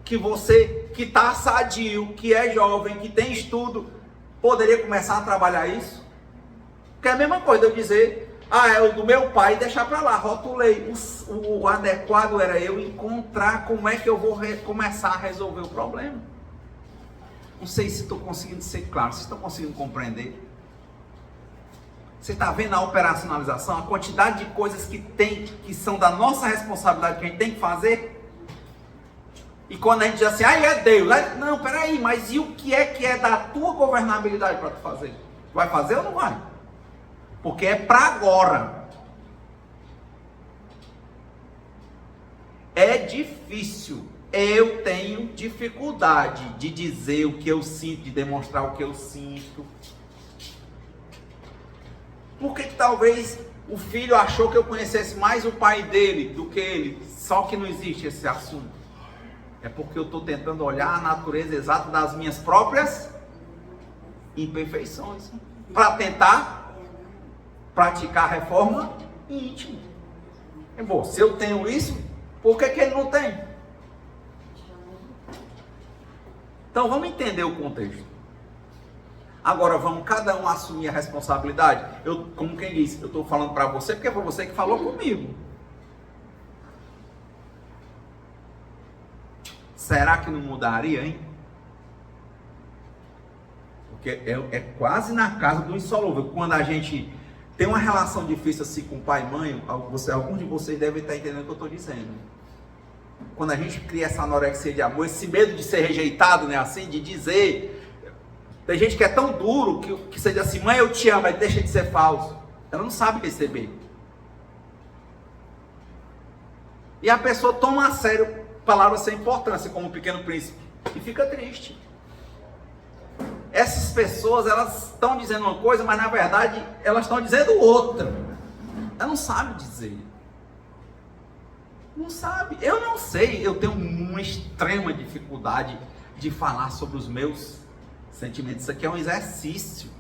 Que você que está sadio, que é jovem, que tem estudo, poderia começar a trabalhar isso? Porque é a mesma coisa eu dizer, é o do meu pai, deixar para lá, rotulei. O adequado era eu encontrar como é que eu vou começar a resolver o problema. Não sei se estou conseguindo ser claro, se estão conseguindo compreender. Você está vendo a operacionalização, a quantidade de coisas que são da nossa responsabilidade, que a gente tem que fazer? E quando a gente diz assim, é Deus, não, peraí, mas e o que é da tua governabilidade para tu fazer? Vai fazer ou não vai? Porque é para agora. É difícil. Eu tenho dificuldade de dizer o que eu sinto, de demonstrar o que eu sinto. Por que talvez o filho achou que eu conhecesse mais o pai dele do que ele? Só que não existe esse assunto. É porque eu estou tentando olhar a natureza exata das minhas próprias imperfeições. Para tentar praticar a reforma íntima. Bom, se eu tenho isso, por que ele não tem? Então vamos entender o contexto. Agora vamos cada um assumir a responsabilidade. Eu, como quem disse, eu estou falando para você porque foi você que falou comigo. Será que não mudaria, hein? Porque é quase na casa do insolúvel. Quando a gente tem uma relação difícil assim com pai e mãe, alguns de vocês devem estar entendendo o que eu estou dizendo. Quando a gente cria essa anorexia de amor, esse medo de ser rejeitado, né? Assim, de dizer... Tem gente que é tão duro que você diz assim, mãe, eu te amo, aí deixa de ser falso. Ela não sabe receber. E a pessoa toma a sério palavras sem importância, como o Pequeno Príncipe, e fica triste. Essas pessoas, elas estão dizendo uma coisa, mas na verdade, elas estão dizendo outra. Ela não sabe dizer. Não sabe. Eu não sei. Eu tenho uma extrema dificuldade de falar sobre os meus sentimentos. Isso aqui é um exercício.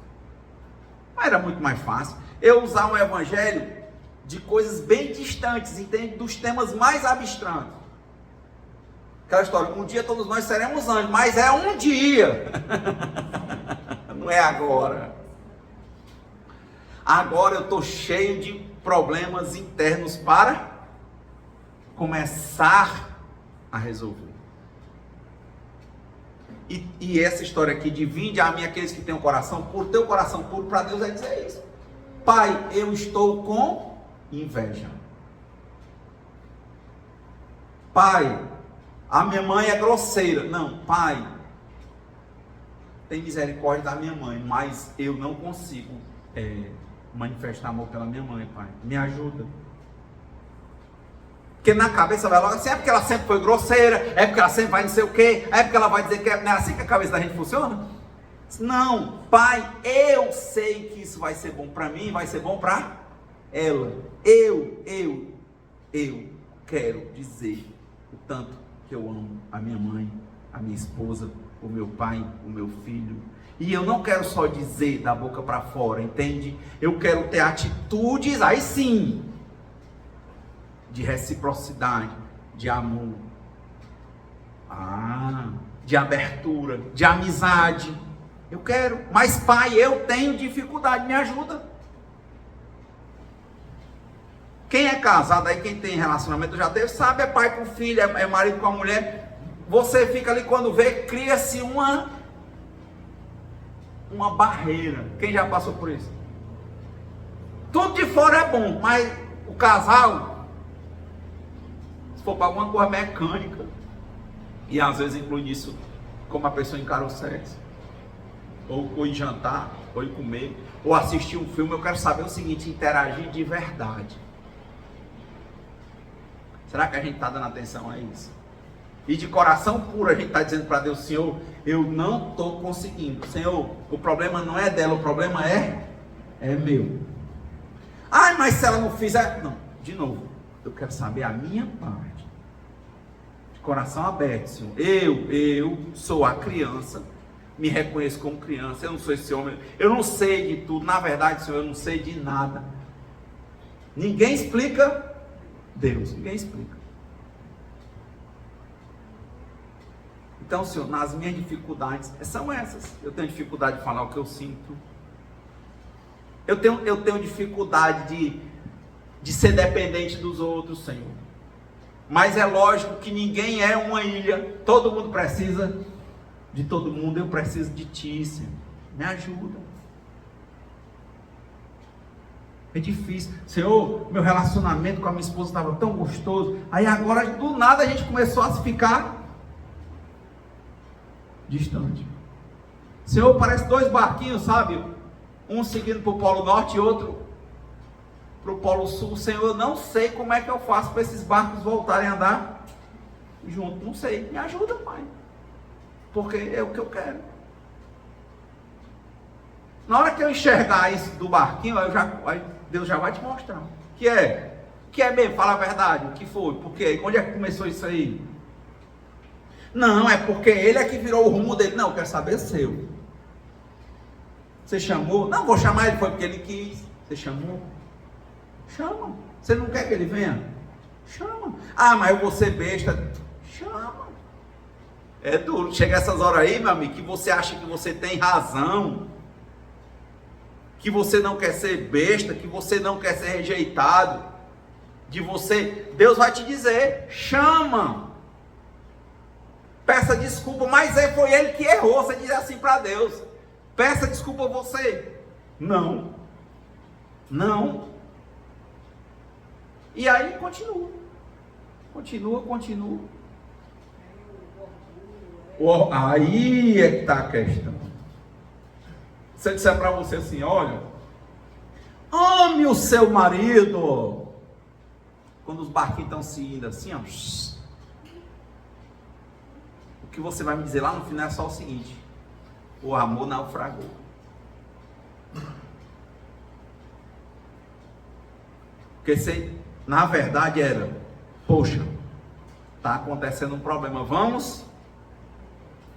Mas era muito mais fácil eu usar um evangelho de coisas bem distantes, entende? Dos temas mais abstratos. Aquela história, um dia todos nós seremos anjos, mas é um dia. Não é agora. Agora eu estou cheio de problemas internos para começar a resolver. E essa história aqui de vinde a mim aqueles que têm o coração puro, teu coração puro, para Deus é dizer isso. Pai, eu estou com inveja. Pai, a minha mãe é grosseira. Não, pai, tem misericórdia da minha mãe, mas eu não consigo manifestar amor pela minha mãe, pai. Me ajuda. Porque na cabeça vai logo assim, é porque ela sempre foi grosseira, é porque ela sempre vai não sei o quê, é porque ela vai dizer que não é assim que a cabeça da gente funciona? Não, pai, eu sei que isso vai ser bom para mim, vai ser bom para ela. Eu quero dizer o tanto que eu amo a minha mãe, a minha esposa, o meu pai, o meu filho. E eu não quero só dizer da boca para fora, entende? Eu quero ter atitudes, aí sim, de reciprocidade, de amor, de abertura, de amizade. Eu quero, mas pai, eu tenho dificuldade, me ajuda. Quem é casado aí, quem tem relacionamento já teve, sabe, é pai com filho, é marido com a mulher. Você fica ali, quando vê, cria-se uma barreira. Quem já passou por isso? Tudo de fora é bom, mas o casal, se for para alguma coisa mecânica, e às vezes inclui nisso como a pessoa encara o sexo, ou ir jantar, ou ir comer, ou assistir um filme, eu quero saber o seguinte: interagir de verdade. Será que a gente está dando atenção a isso? E de coração puro a gente está dizendo para Deus: Senhor, eu não estou conseguindo. Senhor, o problema não é dela, o problema é meu. Ai, mas se ela não fizer... Não, de novo, eu quero saber a minha parte. De coração aberto, Senhor. Eu sou a criança, me reconheço como criança, eu não sou esse homem, eu não sei de tudo. Na verdade, Senhor, eu não sei de nada. Ninguém explica Deus, ninguém explica. Então, Senhor, nas minhas dificuldades, são essas. Eu tenho dificuldade de falar o que eu sinto. Eu tenho dificuldade de ser dependente dos outros, Senhor. Mas é lógico que ninguém é uma ilha. Todo mundo precisa de todo mundo. Eu preciso de Ti, Senhor. Me ajuda. É difícil. Senhor, meu relacionamento com a minha esposa estava tão gostoso. Aí agora, do nada, a gente começou a se ficar distante. Senhor, parece dois barquinhos, sabe? Um seguindo para o Polo Norte e outro para o Polo Sul. Senhor, eu não sei como é que eu faço para esses barcos voltarem a andar junto. Não sei. Me ajuda, Pai. Porque é o que eu quero. Na hora que eu enxergar isso do barquinho, aí Deus já vai te mostrar. Que é mesmo, fala a verdade. O que foi? Por quê? Onde é que começou isso aí? Não, é porque ele é que virou o rumo dele. Não, eu quero saber seu. Você chamou? Não, vou chamar ele, foi porque ele quis. Você chamou? Chama. Você não quer que ele venha? Chama. Ah, mas eu vou ser besta. Chama. É duro. Chega essas horas aí, meu amigo, que você acha que você tem razão, que você não quer ser besta, que você não quer ser rejeitado, Deus vai te dizer: chama. Peça desculpa, mas foi ele que errou. Você diz assim para Deus: peça desculpa a você. Não. E aí continua. Aí é que está a questão. Se eu disser para você assim: olha, ame o seu marido. Quando os barquinhos estão se indo assim, ó, o que você vai me dizer lá no final é só o seguinte: o amor naufragou. Porque se, na verdade era, poxa, está acontecendo um problema, vamos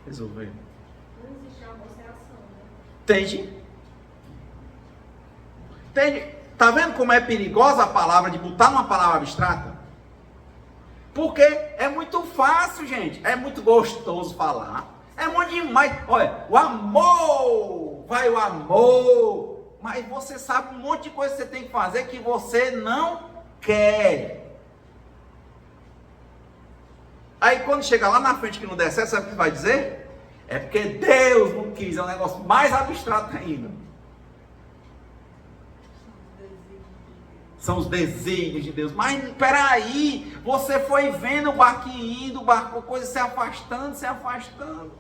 resolver. Não existe amor sem ação, né? Entende? Entende? Tá vendo como é perigosa a palavra de botar uma palavra abstrata? Porque é muito fácil, gente. É muito gostoso falar. É muito demais. Olha, o amor, vai o amor. Mas você sabe um monte de coisa que você tem que fazer que você não quer. Aí quando chega lá na frente que não der certo, sabe o que vai dizer? É porque Deus não quis. É um negócio mais abstrato ainda. São os desígnios de Deus. Mas peraí, você foi vendo o barquinho indo, o barco, coisa se afastando, se afastando.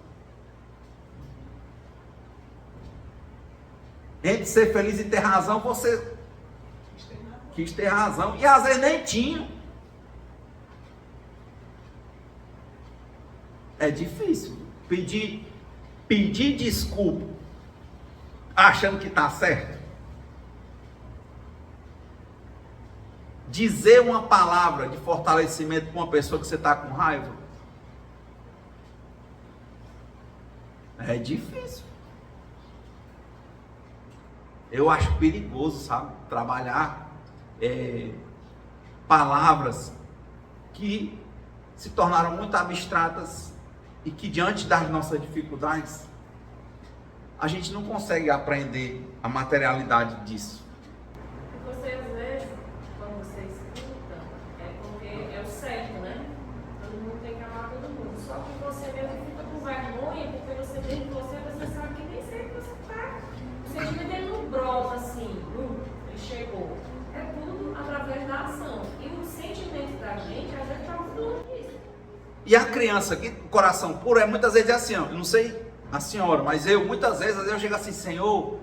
Entre ser feliz e ter razão, você quis ter razão. E às vezes nem tinha. É difícil pedir desculpa achando que está certo. Dizer uma palavra de fortalecimento para uma pessoa que você está com raiva. É difícil. Eu acho perigoso, sabe? Trabalhar palavras que se tornaram muito abstratas e que diante das nossas dificuldades a gente não consegue aprender a materialidade disso. Você às vezes, quando você escuta, é porque é o certo, né? Todo mundo tem que amar todo mundo. Só que você mesmo fica com vergonha, porque você dentro de você sabe que nem sempre você está. O sentimento dele não brota assim, ele chegou. É tudo através da ação. E o sentimento da gente, às vezes, está muito isso. E a criança que coração puro é muitas vezes assim, ó, eu não sei a senhora, mas muitas vezes eu chego assim, Senhor,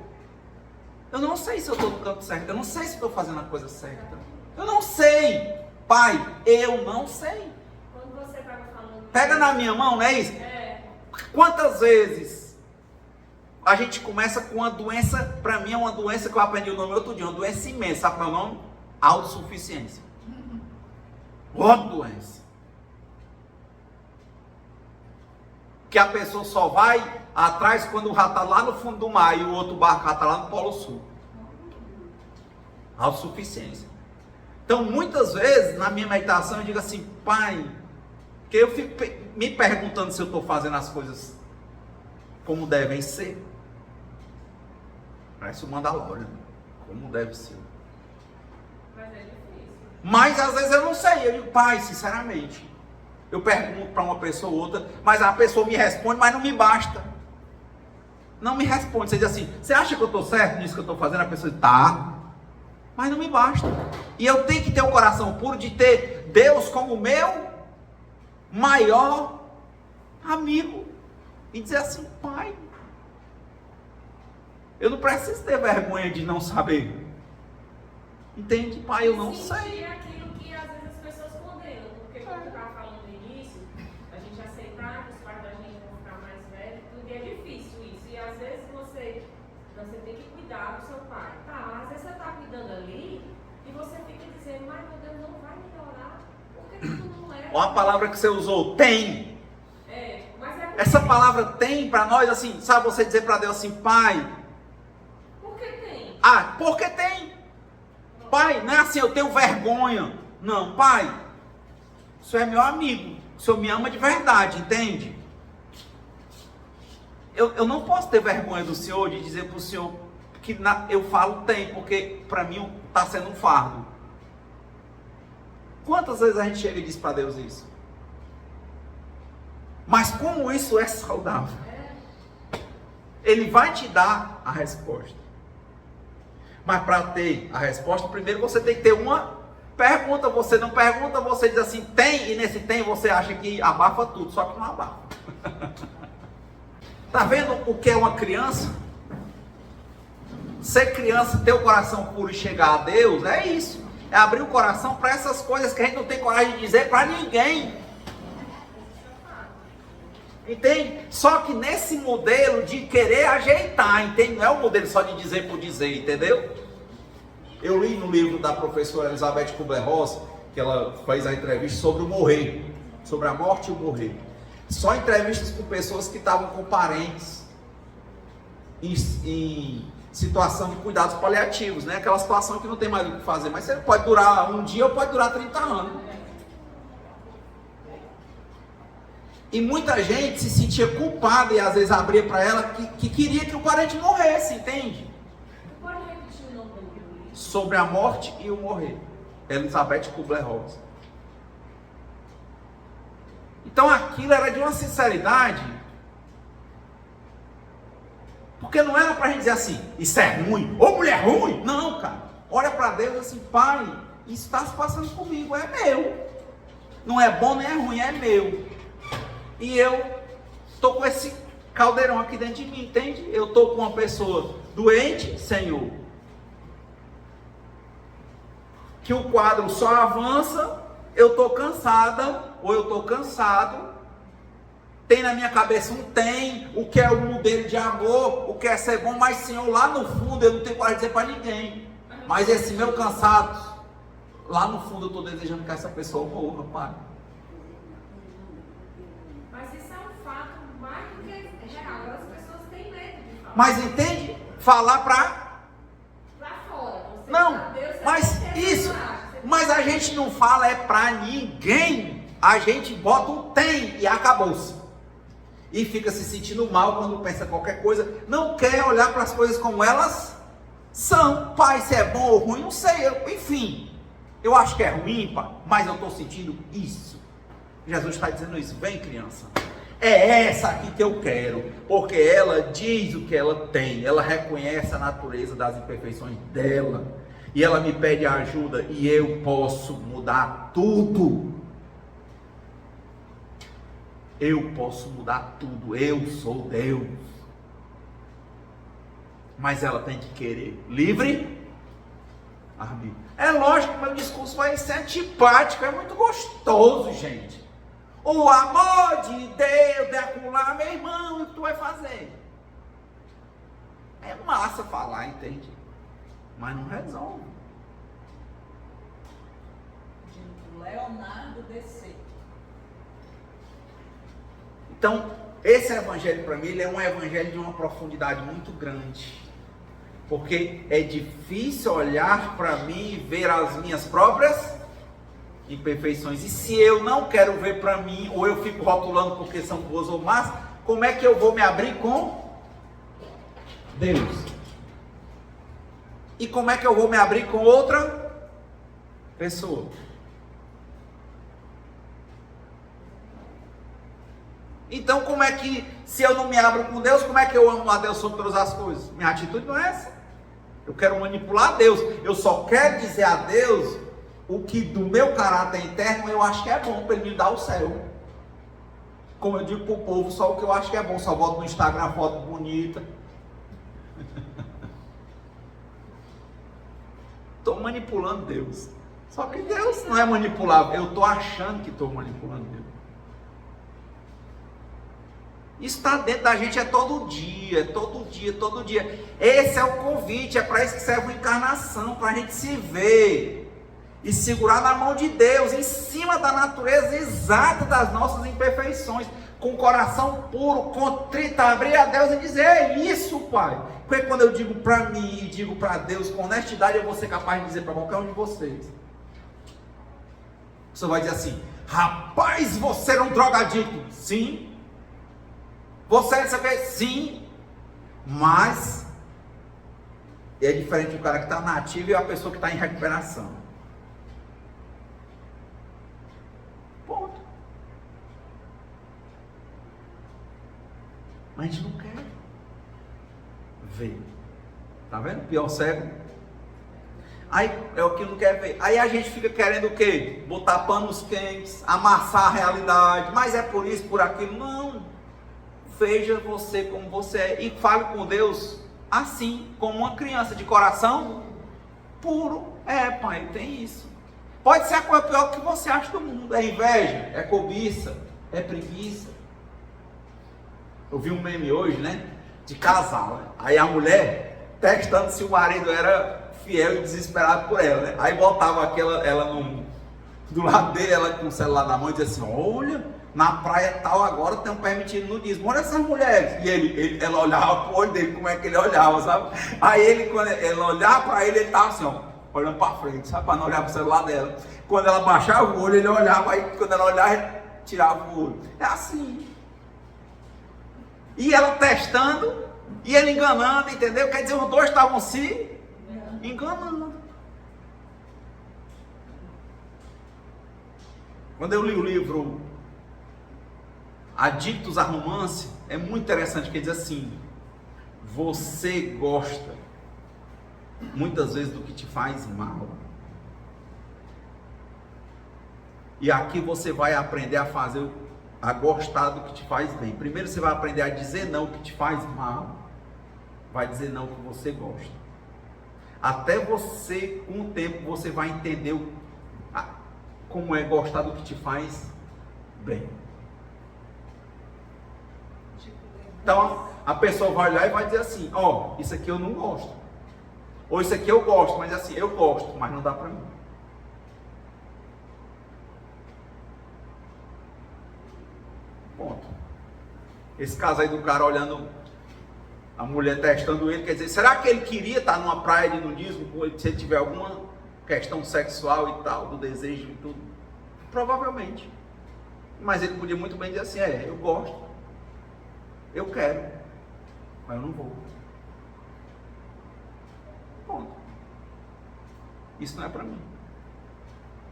eu não sei se eu estou no canto certo, eu não sei se estou fazendo a coisa certa, eu não sei, Pai, eu não sei. Quando você estava falando... Pega na minha mão, não é isso? É. Quantas vezes a gente começa com uma doença, para mim é uma doença que eu aprendi o nome outro dia, uma doença imensa, sabe qual é o nome? Autossuficiência. Outra doença. Que a pessoa só vai atrás quando o rato está lá no fundo do mar e o outro barco está lá no Polo Sul. Autossuficiência. Então, muitas vezes, na minha meditação, eu digo assim, Pai, que eu fico me perguntando se eu estou fazendo as coisas como devem ser. Parece o Mandalorian, como deve ser. Mas é difícil. Mas, às vezes, eu não sei. Eu digo, Pai, sinceramente... Eu pergunto para uma pessoa ou outra, mas a pessoa me responde, mas não me basta. Não me responde. Você diz assim, você acha que eu estou certo nisso que eu estou fazendo? A pessoa diz, tá, mas não me basta. E eu tenho que ter o coração puro de ter Deus como meu maior amigo. E dizer assim, Pai, eu não preciso ter vergonha de não saber. Entende? Pai, eu não sei. Aquilo que às vezes as pessoas condenam, porque como eu estava falando no início, a gente aceitar que os pais da gente vão ficar mais velhos, tudo é difícil isso. E às vezes você tem que cuidar do seu pai. Tá, mas às vezes você está cuidando ali e você fica dizendo, mas meu Deus, não vai melhorar, porque tudo não é. Olha a palavra que você usou, tem. Mas é Essa palavra tem para nós, assim, sabe você dizer para Deus assim, Pai. Por que tem? Ah, porque tem. Pai, não é assim, eu tenho vergonha. Não, Pai, o Senhor é meu amigo. O Senhor me ama de verdade, entende? Eu não posso ter vergonha do Senhor de dizer para o Senhor que eu falo tem, porque para mim está sendo um fardo. Quantas vezes a gente chega e diz para Deus isso? Mas como isso é saudável? Ele vai te dar a resposta. Mas para ter a resposta, primeiro você tem que ter uma pergunta. Você não pergunta, você diz assim, tem, e nesse tem você acha que abafa tudo, só que não abafa. Tá vendo o que é uma criança? Ser criança, ter o coração puro e chegar a Deus, é isso. É abrir o coração para essas coisas que a gente não tem coragem de dizer para ninguém. Entende? Só que nesse modelo de querer ajeitar, entende? Não é o modelo só de dizer por dizer, entendeu? Eu li no livro da professora Elizabeth Kubler-Ross, que ela fez a entrevista sobre o morrer, sobre a morte e o morrer. Só entrevistas com pessoas que estavam com parentes em situação de cuidados paliativos, né? Aquela situação que não tem mais o que fazer, mas você pode durar um dia ou pode durar 30 anos. E muita gente se sentia culpada e às vezes abria para ela que queria que o parente morresse, entende? Pode repetir o nome do livro? Sobre a morte e o morrer. Elizabeth Kubler-Ross. Então aquilo era de uma sinceridade, porque não era para a gente dizer assim, isso é ruim, ou mulher ruim. Não, cara. Olha para Deus assim, Pai, isso está se passando comigo, é meu. Não é bom nem é ruim, é meu. E eu estou com esse caldeirão aqui dentro de mim, entende? Eu estou com uma pessoa doente, Senhor, que o quadro só avança, eu estou cansada, ou eu estou cansado, tem na minha cabeça o que é o modelo de amor, o que é ser bom, mas Senhor, lá no fundo eu não tenho coragem de dizer para ninguém, mas esse meu cansado, lá no fundo eu estou desejando que essa pessoa morra, Pai. Mas isso é um fato mais do que real. As pessoas têm medo de falar. Mas entende? Falar para... Fora. Você Não, pra Deus, mas isso... Mas a gente não fala é para ninguém. A gente bota um tem e acabou-se. E fica se sentindo mal quando pensa qualquer coisa. Não quer olhar para as coisas como elas são. Pai, se é bom ou ruim, não sei. Enfim, eu acho que é ruim, pai, mas eu estou sentindo isso. Jesus está dizendo isso. Vem, criança. É essa aqui que eu quero. Porque ela diz o que ela tem. Ela reconhece a natureza das imperfeições dela. E ela me pede ajuda e eu posso mudar tudo. Eu posso mudar tudo. Eu sou Deus. Mas ela tem que querer. Livre arbítrio. É lógico que meu discurso vai ser antipático. É muito gostoso, gente. O amor de Deus de acular, meu irmão, o que tu vai fazer? É massa falar, entende? Mas não resolve. Leonardo DC. Então, esse evangelho para mim, ele é um evangelho de uma profundidade muito grande. Porque é difícil olhar para mim e ver as minhas próprias imperfeições. E se eu não quero ver para mim, ou eu fico rotulando porque são boas ou más, como é que eu vou me abrir com Deus? E como é que eu vou me abrir com outra pessoa? Então, como é que, se eu não me abro com Deus, como é que eu amo a Deus sobre todas as coisas? Minha atitude não é essa. Eu quero manipular Deus. Eu só quero dizer a Deus o que do meu caráter interno eu acho que é bom para Ele me dar o céu. Como eu digo para o povo, só o que eu acho que é bom. Só boto no Instagram foto bonita. Estou manipulando Deus. Só que Deus não é manipulável. Eu estou achando que estou manipulando Deus. Isso está dentro da gente, é todo dia, todo dia, todo dia. Esse é o convite, é para isso que serve a encarnação, para a gente se ver e segurar na mão de Deus, em cima da natureza exata das nossas imperfeições, com o coração puro, contrito, abrir a Deus e dizer, é isso, Pai. Porque quando eu digo para mim e digo para Deus com honestidade, eu vou ser capaz de dizer para qualquer um de vocês. Você vai dizer assim, rapaz, você era um drogadicto. Sim. Você sabe, sim, mas é diferente do cara que está na ativa e a pessoa que está em recuperação. Ponto. Mas a gente não quer ver. Tá vendo? Pior cego. Aí é o que não quer ver. Aí a gente fica querendo o quê? Botar panos quentes, amassar a realidade. Mas é por isso, por aquilo. Não. Veja você como você é e fale com Deus assim, como uma criança de coração puro. É, pai, tem isso. Pode ser a coisa pior que você acha do mundo. É inveja, é cobiça, é preguiça. Eu vi um meme hoje, né? De casal. Aí a mulher testando se o marido era fiel e desesperado por ela, né? Aí botava ela do lado dele, ela com o celular na mão e dizia assim, olha, na praia tal agora tem um permitido nudismo, olha essas mulheres. E ela olhava pro olho dele, como é que ele olhava, sabe? Aí quando ela olhava para ele tava assim, ó, olhando para frente, sabe? Para não olhar pro celular dela. Quando ela baixava o olho, ele olhava, aí quando ela olhava, ele tirava o olho. É assim. E ela testando, e ele enganando, entendeu? Quer dizer, os dois estavam se enganando. Quando eu li o livro Adictos a Romance, é muito interessante, porque diz assim, você gosta muitas vezes do que te faz mal. E aqui você vai aprender a gostar do que te faz bem. Primeiro você vai aprender a dizer não o que te faz mal. Vai dizer não o que você gosta. Até você, com o tempo, você vai entender como é gostar do que te faz bem. Então, a pessoa vai olhar e vai dizer assim, ó, isso aqui eu não gosto. Ou isso aqui eu gosto, mas assim, eu gosto, mas não dá pra mim. Ponto. Esse caso aí do cara olhando a mulher testando ele, quer dizer, será que ele queria estar numa praia de nudismo se ele tiver alguma questão sexual e tal, do desejo e tudo? Provavelmente. Mas ele podia muito bem dizer assim, eu gosto, eu quero, mas eu não vou. Ponto. Isso não é pra mim.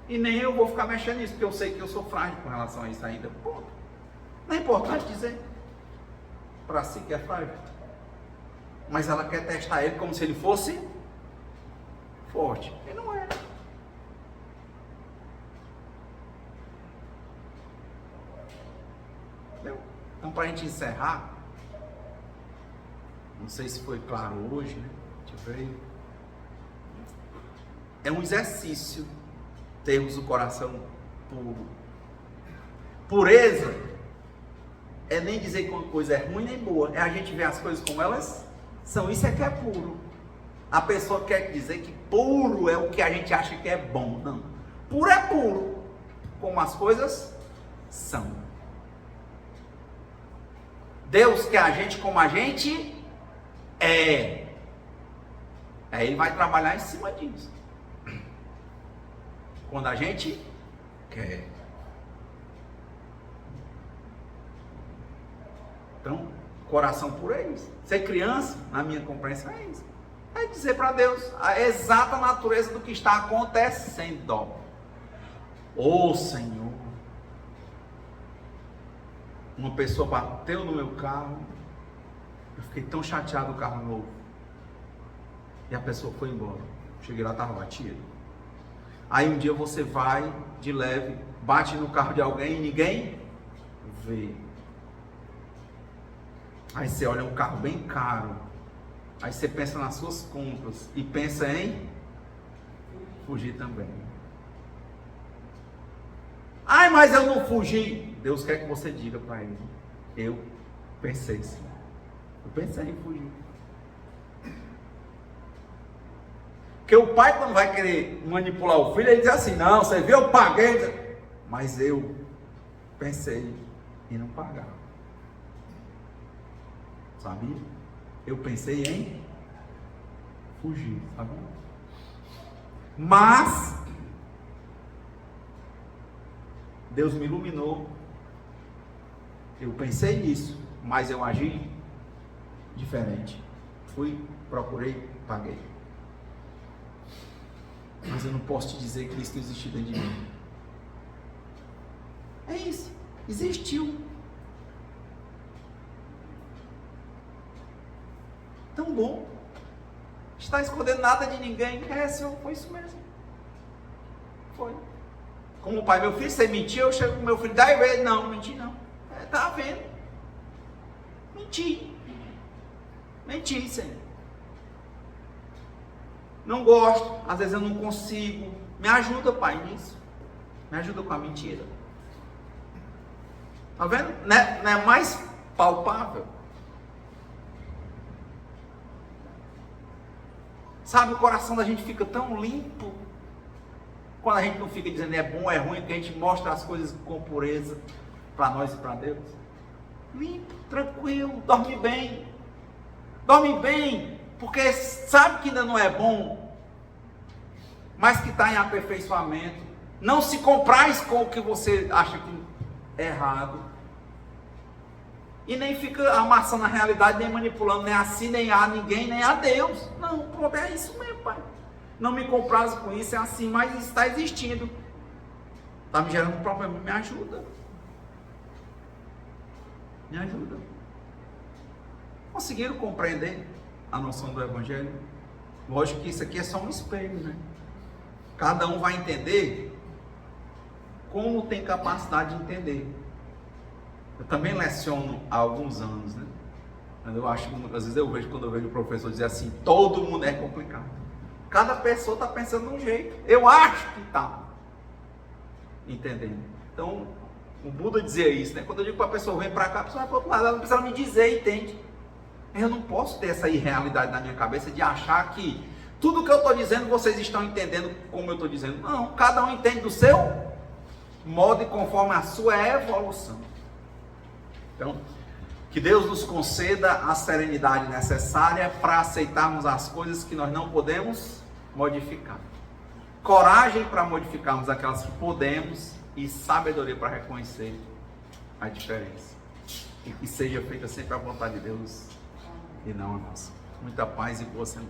E nem eu vou ficar mexendo nisso, porque eu sei que eu sou frágil com relação a isso ainda. Ponto. Não é importante dizer para si que é frágil. Mas ela quer testar ele como se ele fosse forte. E não é. Entendeu? Então, para a gente encerrar, não sei se foi claro hoje, né? Deixa eu ver. É um exercício termos o coração puro. Pureza é nem dizer que uma coisa é ruim nem boa, é a gente ver as coisas como elas são. Isso é que é puro. A pessoa quer dizer que puro é o que a gente acha que é bom. Não. Puro é puro, como as coisas são. Deus quer a gente como a gente é. Aí Ele vai trabalhar em cima disso. Quando a gente quer. Então, coração puro é isso. Ser criança, na minha compreensão, é isso. É dizer para Deus a exata natureza do que está acontecendo. Ô Senhor, uma pessoa bateu no meu carro, eu fiquei tão chateado, o carro novo, e a pessoa foi embora. Cheguei lá, estava batido. Aí um dia você vai de leve, bate no carro de alguém e ninguém vê. Aí você olha um carro bem caro, aí você pensa nas suas compras e pensa em fugir também. Ai, mas eu não fugi. Deus quer que você diga para Ele, eu pensei sim, eu pensei em fugir. Porque o pai, quando vai querer manipular o filho, ele diz assim, não, você viu, eu paguei, mas eu pensei em não pagar. Sabia? Eu pensei em fugir, sabe? Mas Deus me iluminou. Eu pensei nisso, mas eu agi diferente. Fui, procurei, paguei. Mas eu não posso te dizer que isso não existiu dentro de mim. É isso. Existiu. Tão bom. Está escondendo nada de ninguém. Senhor, foi isso mesmo. Foi. Como o pai, meu filho, você mentiu? Eu chego com meu filho, dá e vê. Não, menti não. Tá vendo? Menti. Menti, Senhor. Não gosto, às vezes eu não consigo. Me ajuda, Pai, nisso. Me ajuda com a mentira. Tá vendo? Não é mais palpável. Sabe, o coração da gente fica tão limpo quando a gente não fica dizendo é bom, é ruim, porque a gente mostra as coisas com pureza para nós e para Deus. Limpo, tranquilo, dorme bem. Dorme bem, porque sabe que ainda não é bom, mas que está em aperfeiçoamento. Não se compraz com o que você acha que é errado. E nem fica amassando a realidade, nem manipulando, nem a si, nem a ninguém, nem a Deus. Não, pronto, é isso mesmo, pai. Não me comprazo com isso, é assim, mas isso está existindo. Está me gerando um problema, me ajuda. Me ajuda. Conseguiram compreender a noção do Evangelho? Lógico que isso aqui é só um espelho, né? Cada um vai entender como tem capacidade de entender. Eu também leciono há alguns anos, né? Eu acho, às vezes eu vejo, quando eu vejo o professor dizer assim, todo mundo é complicado. Cada pessoa está pensando de um jeito. Eu acho que está entendendo. Então, o Buda dizia isso, né? Quando eu digo para a pessoa, vem para cá, a pessoa vai para o outro lado, ela não precisa me dizer, entende? Eu não posso ter essa irrealidade na minha cabeça de achar que tudo que eu estou dizendo, vocês estão entendendo como eu estou dizendo. Não, cada um entende do seu modo e conforme a sua evolução. Então, que Deus nos conceda a serenidade necessária para aceitarmos as coisas que nós não podemos modificar. Coragem para modificarmos aquelas que podemos e sabedoria para reconhecer a diferença. E que seja feita sempre a vontade de Deus e não a nossa. Muita paz e boa semana.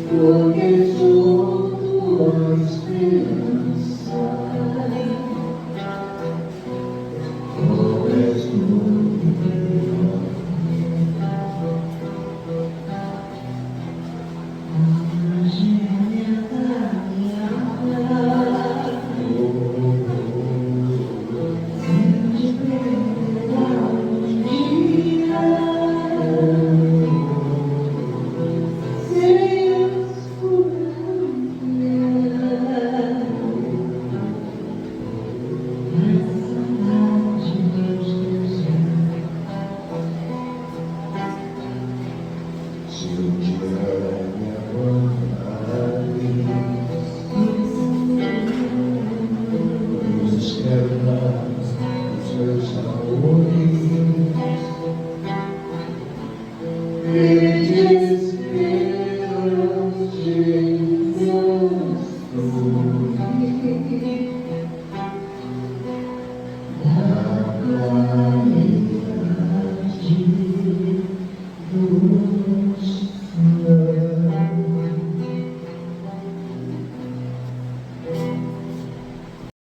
Porque